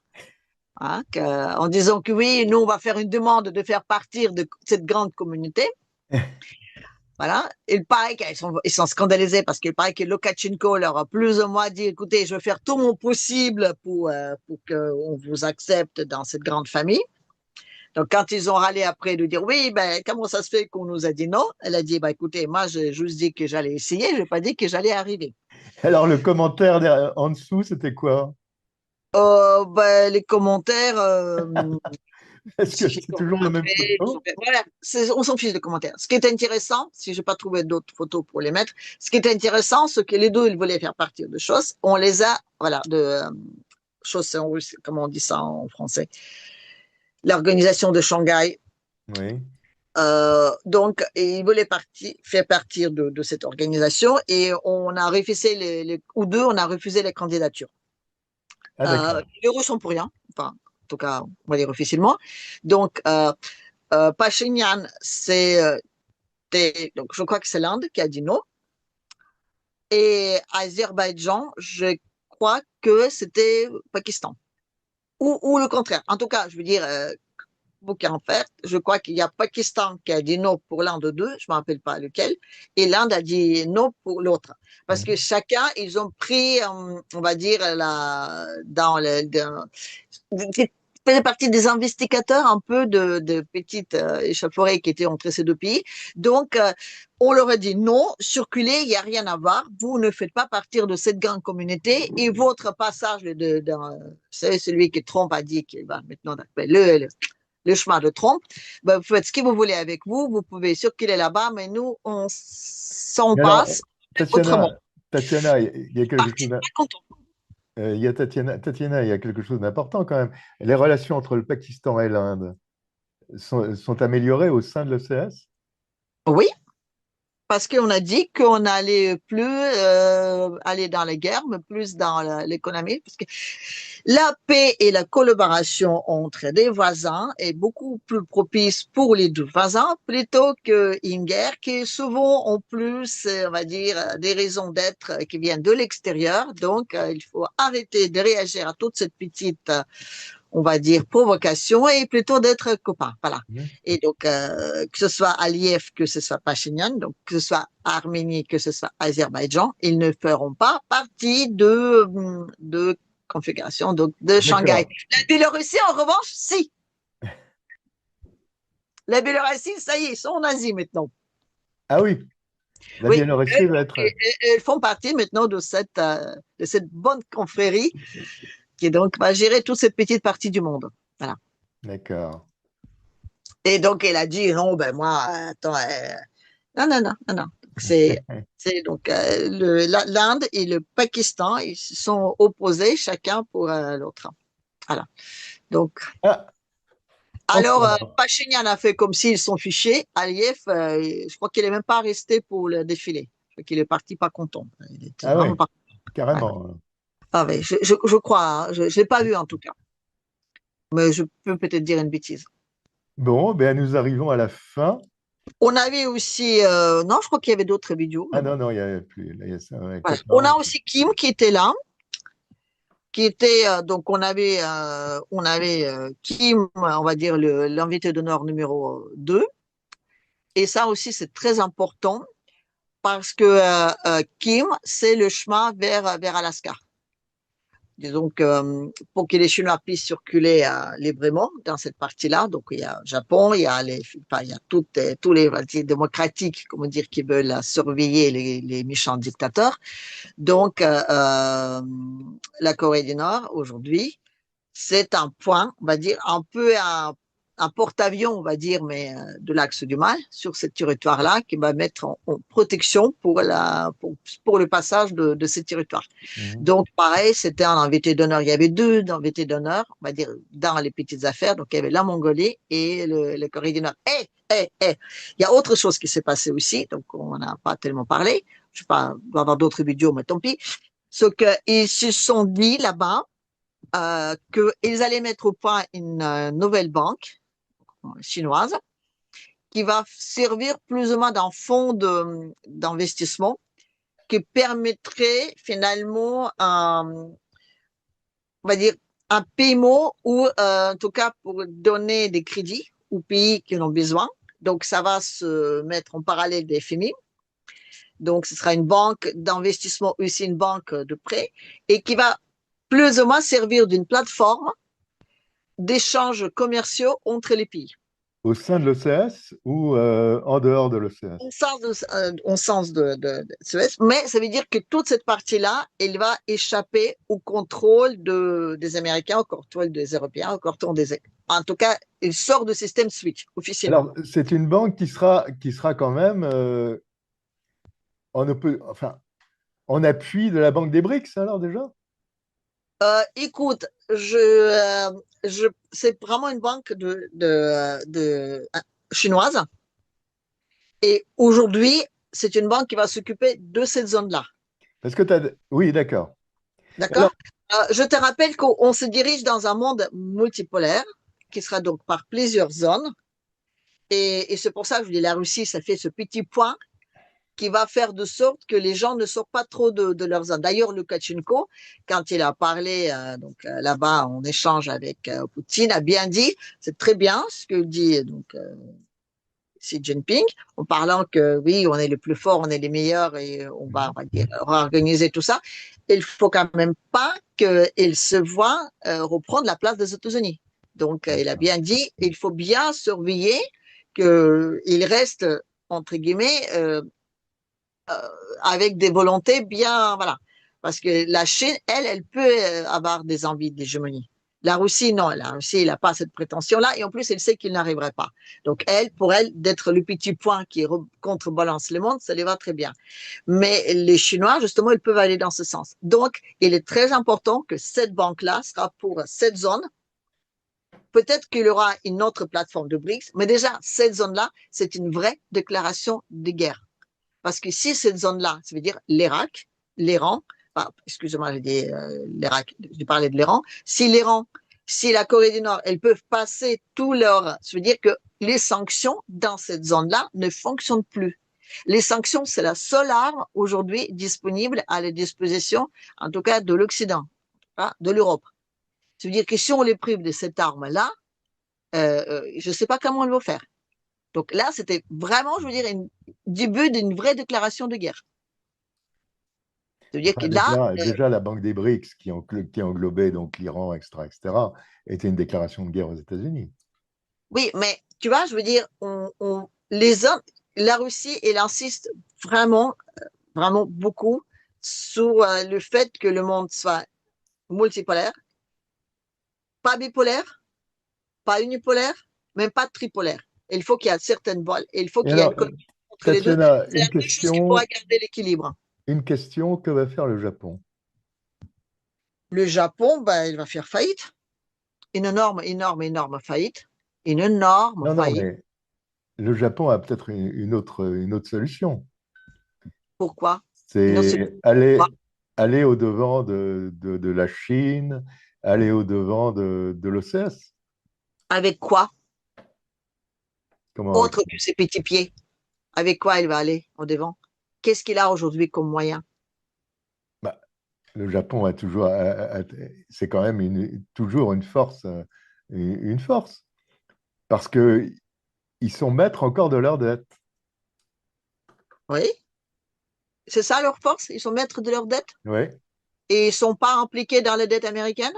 Hein, en disant que oui, nous on va faire une demande de faire partir de cette grande communauté. Voilà. Il paraît qu'ils sont scandalisés parce qu'il paraît que Loukachenko leur a plus ou moins dit écoutez, je vais faire tout mon possible pour qu'on vous accepte dans cette grande famille. Donc quand ils ont râlé après de dire oui, ben comment ça se fait qu'on nous a dit non, elle a dit bah écoutez, moi j'ai juste dit que j'allais essayer, je n'ai pas dit que j'allais arriver. Alors le commentaire en dessous, c'était quoi? Ben, les commentaires. Est-ce que c'est toujours la même photo? Voilà, on s'en fiche des commentaires. Ce qui est intéressant, si je n'ai pas trouvé d'autres photos pour les mettre, ce qui est intéressant, c'est que les deux, ils voulaient faire partir de choses. On les a, voilà, choses, c'est en russe, comment on dit ça en français? L'organisation de Shanghai. Oui. Donc, ils voulaient faire partir de cette organisation et on a refusé ou deux, on a refusé les candidatures. Les Russes sont pour rien, enfin, en tout cas, on va dire officiellement. Donc, Pachinian, donc je crois que c'est l'Inde qui a dit non. Et Azerbaïdjan, je crois que c'était Pakistan. Ou le contraire. En tout cas, je veux dire, en fait, je crois qu'il y a Pakistan qui a dit non pour l'un de deux, je ne me rappelle pas lequel, et l'Inde a dit non pour l'autre. Parce que chacun, ils ont pris, on va dire, faisait partie des investigateurs un peu de petites échauffourées qui étaient entre ces deux pays. Donc, on leur a dit non, circulez, il n'y a rien à voir, vous ne faites pas partir de cette grande communauté et votre passage, c'est celui que Trump a dit qu'il va maintenant le chemin de Trump, ben, vous faites ce que vous voulez avec vous, vous pouvez circuler là-bas, mais nous, on s'en passe autrement. Tatiana, il y a quelque chose Tatiana, il y a quelque chose d'important quand même. Les relations entre le Pakistan et l'Inde sont améliorées au sein de l'OCS? Oui, parce qu'on a dit qu'on n'allait plus aller dans la guerre, mais plus dans l'économie, parce que la paix et la collaboration entre des voisins est beaucoup plus propice pour les deux voisins plutôt qu'une guerre qui souvent ont plus, on va dire, des raisons d'être qui viennent de l'extérieur. Donc, il faut arrêter de réagir à toute cette petite on va dire, provocation et plutôt d'être copains. Voilà. Et donc, que ce soit Aliyev, que ce soit Pachinian, donc que ce soit Arménie, que ce soit Azerbaïdjan, ils ne feront pas partie de configuration donc de Shanghai. La Biélorussie, en revanche, si. La Biélorussie, ça y est, ils sont en Asie maintenant. Ah oui. La Biélorussie va être. Elles font partie maintenant de cette bonne confrérie qui donc va gérer toute cette petite partie du monde. Voilà. D'accord. Et donc, elle a dit, non, ben moi, attends, non. C'est donc l'Inde et le Pakistan, ils se sont opposés chacun pour l'autre. Voilà. Donc, alors, Pachinian a fait comme s'ils sont fichés. Aliyev, je crois qu'il n'est même pas resté pour le défilé. Je crois qu'il est parti pas content. Il était vraiment pas content. Carrément. Ouais. Ah oui, je crois, hein, je ne l'ai pas vu en tout cas. Mais je peux peut-être dire une bêtise. Bon, ben nous arrivons à la fin. On avait aussi, non, je crois qu'il y avait d'autres vidéos. Ah non, il n'y a plus. Là, il y a ça, ouais, voilà. On a aussi Kim qui était là, qui était, donc on avait Kim, on va dire l'invité d'honneur numéro 2. Et ça aussi, c'est très important parce que Kim, c'est le chemin vers Alaska. Donc, pour que les Chinois puissent circuler librement dans cette partie-là, donc il y a le Japon, il y a tous les partis démocratiques, comment dire, qui veulent surveiller les méchants dictateurs. Donc, la Corée du Nord, aujourd'hui, c'est un point, on va dire, un peu un porte-avions, on va dire, mais de l'axe du mal sur ce territoire-là qui va mettre en protection pour le passage de ce territoire. Donc, pareil, c'était un invité d'honneur. Il y avait 2 invités d'honneur, on va dire, dans les petites affaires. Donc, il y avait la Mongolie et le Corée du Nord. Il y a autre chose qui s'est passé aussi. Donc, on n'a pas tellement parlé. Je sais pas, il doit y avoir d'autres vidéos, mais tant pis. Ce qu'ils se sont dit là-bas, qu'ils allaient mettre au point une nouvelle banque chinoise qui va servir plus ou moins d'un fonds d'investissement qui permettrait finalement on va dire un paiement ou en tout cas pour donner des crédits aux pays qui en ont besoin. Donc ça va se mettre en parallèle des FMI. Donc ce sera une banque d'investissement, aussi une banque de prêt et qui va plus ou moins servir d'une plateforme d'échanges commerciaux entre les pays. Au sein de l'OCS ou en dehors de l'OCS? Au sens de l'OCS, mais ça veut dire que toute cette partie-là, elle va échapper au contrôle des Américains, au contrôle des Européens, au contrôle des... En tout cas, il sort du système SWIFT officiellement. Alors, c'est une banque qui sera quand même en appui de la Banque des BRICS, alors déjà? Écoute, c'est vraiment une banque chinoise. Et aujourd'hui, c'est une banque qui va s'occuper de cette zone-là. Parce que oui, d'accord. D'accord. Je te rappelle qu'on se dirige dans un monde multipolaire qui sera donc par plusieurs zones. Et c'est pour ça que je dis la Russie, ça fait ce petit point qui va faire de sorte que les gens ne sortent pas trop de leur zone. D'ailleurs, Loukachenko, quand il a parlé là-bas en échange avec Poutine, a bien dit, c'est très bien ce que dit Xi Jinping, en parlant que oui, on est les plus forts, on est les meilleurs et on va dire, réorganiser tout ça. Il faut quand même pas qu'il se voit reprendre la place des États-Unis. Donc, il a bien dit, il faut bien surveiller qu'il reste, entre guillemets, avec des volontés bien, voilà. Parce que la Chine, elle peut avoir des envies d'hégémonie. La Russie, non. La Russie, elle n'a pas cette prétention-là. Et en plus, elle sait qu'il n'arriverait pas. Donc, pour elle, d'être le petit point qui contrebalance le monde, ça lui va très bien. Mais les Chinois, justement, ils peuvent aller dans ce sens. Donc, il est très important que cette banque-là sera pour cette zone. Peut-être qu'il y aura une autre plateforme de BRICS, mais déjà, cette zone-là, c'est une vraie déclaration de guerre. Parce que si cette zone-là, ça veut dire l'Irak, l'Iran, excusez-moi, j'ai dit l'Irak, j'ai parlé de l'Iran, si l'Iran, si la Corée du Nord, elles peuvent passer tout leur, ça veut dire que les sanctions dans cette zone-là ne fonctionnent plus. Les sanctions, c'est la seule arme aujourd'hui disponible à la disposition, en tout cas de l'Occident, de l'Europe. Ça veut dire que si on les prive de cette arme-là, je ne sais pas comment on va faire. Donc là, c'était vraiment, je veux dire, début d'une vraie déclaration de guerre. Ça veut dire que là, déjà, la Banque des BRICS, qui englobait donc l'Iran, etc., était une déclaration de guerre aux États-Unis. Oui, mais tu vois, je veux dire, la Russie, elle insiste vraiment, vraiment beaucoup sur le fait que le monde soit multipolaire, pas bipolaire, pas unipolaire, même pas tripolaire. Il faut qu'il y ait certaines voiles, il faut qu'il y ait une connexion entre les deux. C'est la seule chose qui pourra garder l'équilibre. Une question, que va faire le Japon? Le Japon, il va faire faillite. Une énorme faillite. Une énorme faillite. Mais le Japon a peut-être une autre solution. Pourquoi? C'est aller au-devant de la Chine, aller au-devant de l'OCS. Avec quoi? Autre que ses petits pieds. Avec quoi il va aller au-devant? Qu'est-ce qu'il a aujourd'hui comme moyen? Le Japon a toujours, c'est quand même toujours une force, parce que ils sont maîtres encore de leur dette. Oui, c'est ça leur force. Ils sont maîtres de leur dette. Oui. Et ils sont pas impliqués dans la dette américaine.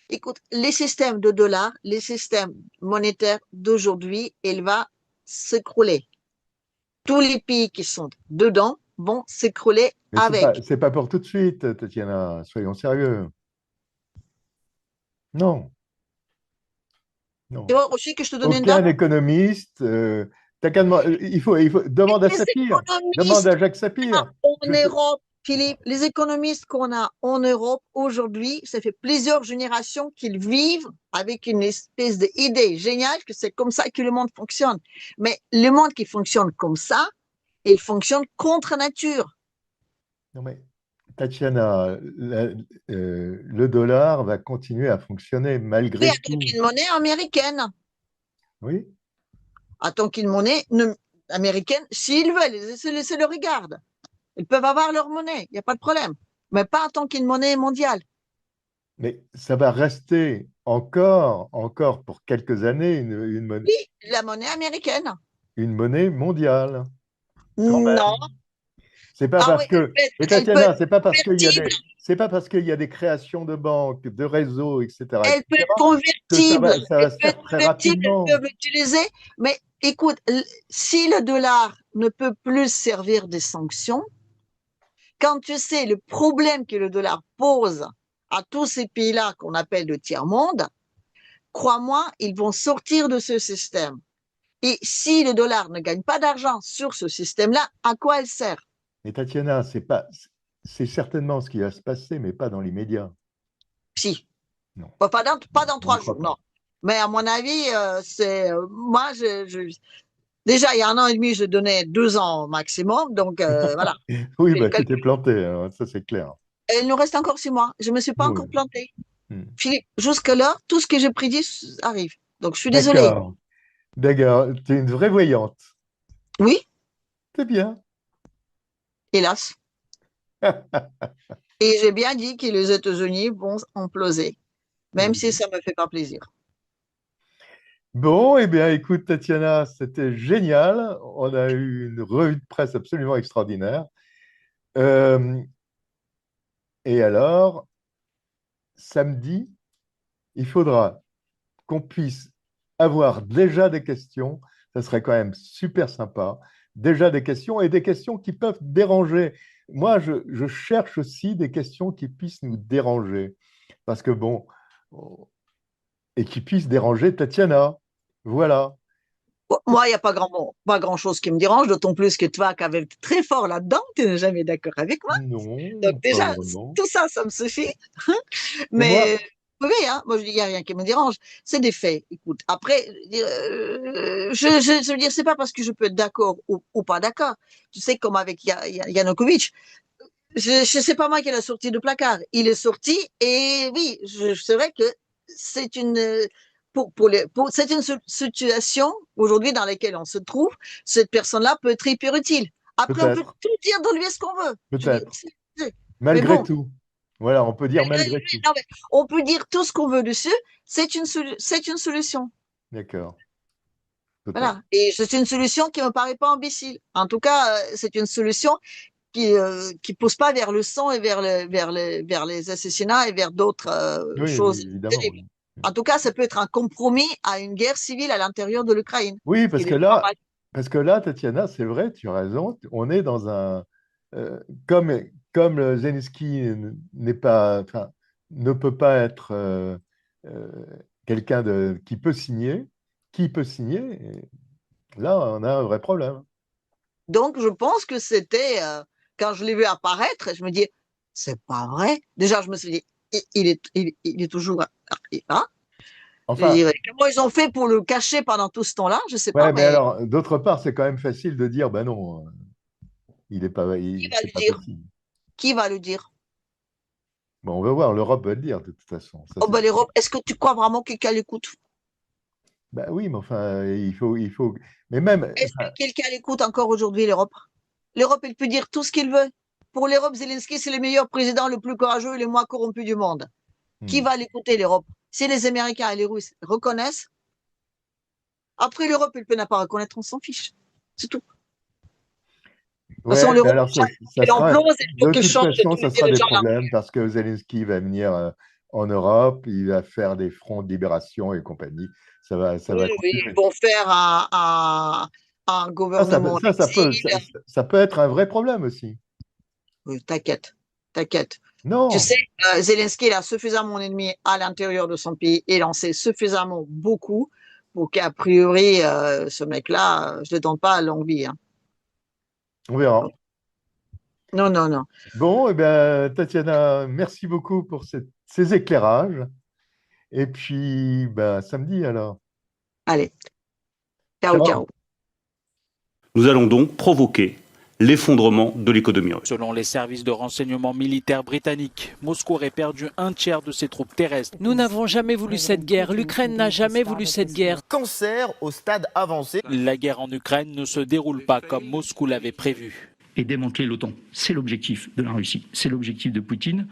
Écoute, les systèmes de dollars, les systèmes monétaires d'aujourd'hui, il va s'écrouler. Tous les pays qui sont dedans vont s'écrouler avec. C'est pas pour tout de suite, Tatiana, soyons sérieux. Non. Tu vois aussi que je te donne une date. Aucun économiste, il faut demande à Sapir, demande à Jacques Sapir. En Europe, Philippe, les économistes qu'on a en Europe aujourd'hui, ça fait plusieurs générations qu'ils vivent avec une espèce d'idée géniale que c'est comme ça que le monde fonctionne. Mais le monde qui fonctionne comme ça, il fonctionne contre nature. Non mais, Tatiana, le dollar va continuer à fonctionner malgré tout. Oui, une monnaie américaine. Oui. Attends qu'une monnaie américaine, s'ils veulent, laissez le regarde. Ils peuvent avoir leur monnaie, il n'y a pas de problème. Mais pas en tant qu'une monnaie mondiale. Mais ça va rester encore pour quelques années une monnaie. Oui, la monnaie américaine. Une monnaie mondiale. Non. C'est pas parce que. Et Tatiana, c'est pas parce qu'il y a des créations de banques, de réseaux, etc. Elle peut être convertible. Ça va se faire très rapidement. Elles peuvent l'utiliser. Mais écoute, si le dollar ne peut plus servir de sanction, quand tu sais le problème que le dollar pose à tous ces pays-là qu'on appelle le tiers-monde, crois-moi, ils vont sortir de ce système. Et si le dollar ne gagne pas d'argent sur ce système-là, à quoi il sert? Mais Tatiana, c'est certainement ce qui va se passer, mais pas dans l'immédiat. Si. Non. Pas dans 3 jours, non. Mais à mon avis, moi, déjà, il y a 1 an et demi, je donnais 2 ans maximum, donc voilà. Oui, tu t'es planté, hein, ça c'est clair. Et il nous reste encore 6 mois. Je ne me suis pas encore plantée. Philippe, jusque-là, tout ce que j'ai prédit arrive. Donc, je suis désolée. D'accord, tu es une vraie voyante. Oui. C'est bien. Hélas. Et j'ai bien dit que les États-Unis vont imploser, même si ça ne me fait pas plaisir. Bon, eh bien, écoute, Tatiana, c'était génial. On a eu une revue de presse absolument extraordinaire. Et alors, samedi, il faudra qu'on puisse avoir déjà des questions. Ça serait quand même super sympa. Déjà des questions et des questions qui peuvent déranger. Moi, je cherche aussi des questions qui puissent nous déranger. Parce que bon, et qui puissent déranger Tatiana. Voilà. Moi, il n'y a pas grand-chose qui me dérange, d'autant plus que toi, qui avais très fort là-dedans, tu n'es jamais d'accord avec moi. Non. Donc déjà, tout ça, ça me suffit. Mais Oui, hein, moi, il n'y a rien qui me dérange. C'est des faits. Écoute, après, je veux dire, c'est pas parce que je peux être d'accord ou pas d'accord. Tu sais, comme avec Yanukovych, c'est pas moi qui l'ai sorti du placard. Il est sorti et oui, c'est vrai que c'est c'est une situation aujourd'hui dans laquelle on se trouve. Cette personne-là peut être hyper utile. Après, on peut tout dire de lui ce qu'on veut. Peut-être. Mais Malgré bon, tout. Voilà, on peut dire malgré tout. non, mais on peut dire tout ce qu'on veut dessus. C'est une solution. D'accord. Peut-être. Voilà. Et c'est une solution qui me paraît pas imbécile. En tout cas, c'est une solution qui pousse pas vers le sang et vers les assassinats et vers d'autres Oui, choses évidemment. terribles. En tout cas, ça peut être un compromis à une guerre civile à l'intérieur de l'Ukraine. Oui, parce que là, Tatiana, c'est vrai, tu as raison, on est dans un comme Zelensky n'est pas, enfin, ne peut pas être quelqu'un qui peut signer, et là, on a un vrai problème. Donc, je pense que c'était quand je l'ai vu apparaître, je me dis, c'est pas vrai. Déjà, je me suis dit, il est toujours là. Enfin, comment ils ont fait pour le cacher pendant tout ce temps-là? Je sais ouais, pas, mais alors, d'autre part, c'est quand même facile de dire, ben non, il n'est pas, qui va c'est le pas dire? possible. Qui va le dire? Bon, on va voir, l'Europe va le dire de toute façon. Ça, Oh, ben, l'Europe, est-ce que tu crois vraiment que quelqu'un l'écoute? ben oui, mais enfin, il faut. Mais même, Est-ce que quelqu'un l'écoute encore aujourd'hui, l'Europe? L'Europe, elle peut dire tout ce qu'il veut. Pour l'Europe, Zelensky, c'est le meilleur président, le plus courageux et le moins corrompu du monde. Qui va l'écouter, l'Europe? Si les Américains et les Russes reconnaissent, après l'Europe, elle peut n'a pas reconnaître, on s'en fiche. C'est tout. De toute façon, l'Europe, elle implose, il faut qu'elle change de tous ça les sera des dirigeants là. problèmes parce que Zelensky va venir en Europe, il va faire des fronts de libération et compagnie. Ça va Oui, continuer. ils vont faire un gouvernement en exil. Ça peut être un vrai problème aussi. Oui, t'inquiète. Non. Tu sais, Zelensky, il a suffisamment d'ennemis à l'intérieur de son pays et il en sait suffisamment beaucoup pour qu'a priori, ce mec-là, je ne le donne pas à longue vie. Hein. On verra. Non. Bon, eh bien, Tatiana, merci beaucoup pour ces éclairages. Et puis, ben, samedi alors. Allez. Ciao. Nous allons donc provoquer l'effondrement de l'économie russe. Selon les services de renseignement militaires britanniques, Moscou aurait perdu un tiers de ses troupes terrestres. Nous n'avons jamais voulu cette guerre. L'Ukraine n'a jamais voulu cette guerre. Cancer au stade avancé. La guerre en Ukraine ne se déroule pas comme Moscou l'avait prévu. Et démanteler l'OTAN, c'est l'objectif de la Russie, c'est l'objectif de Poutine.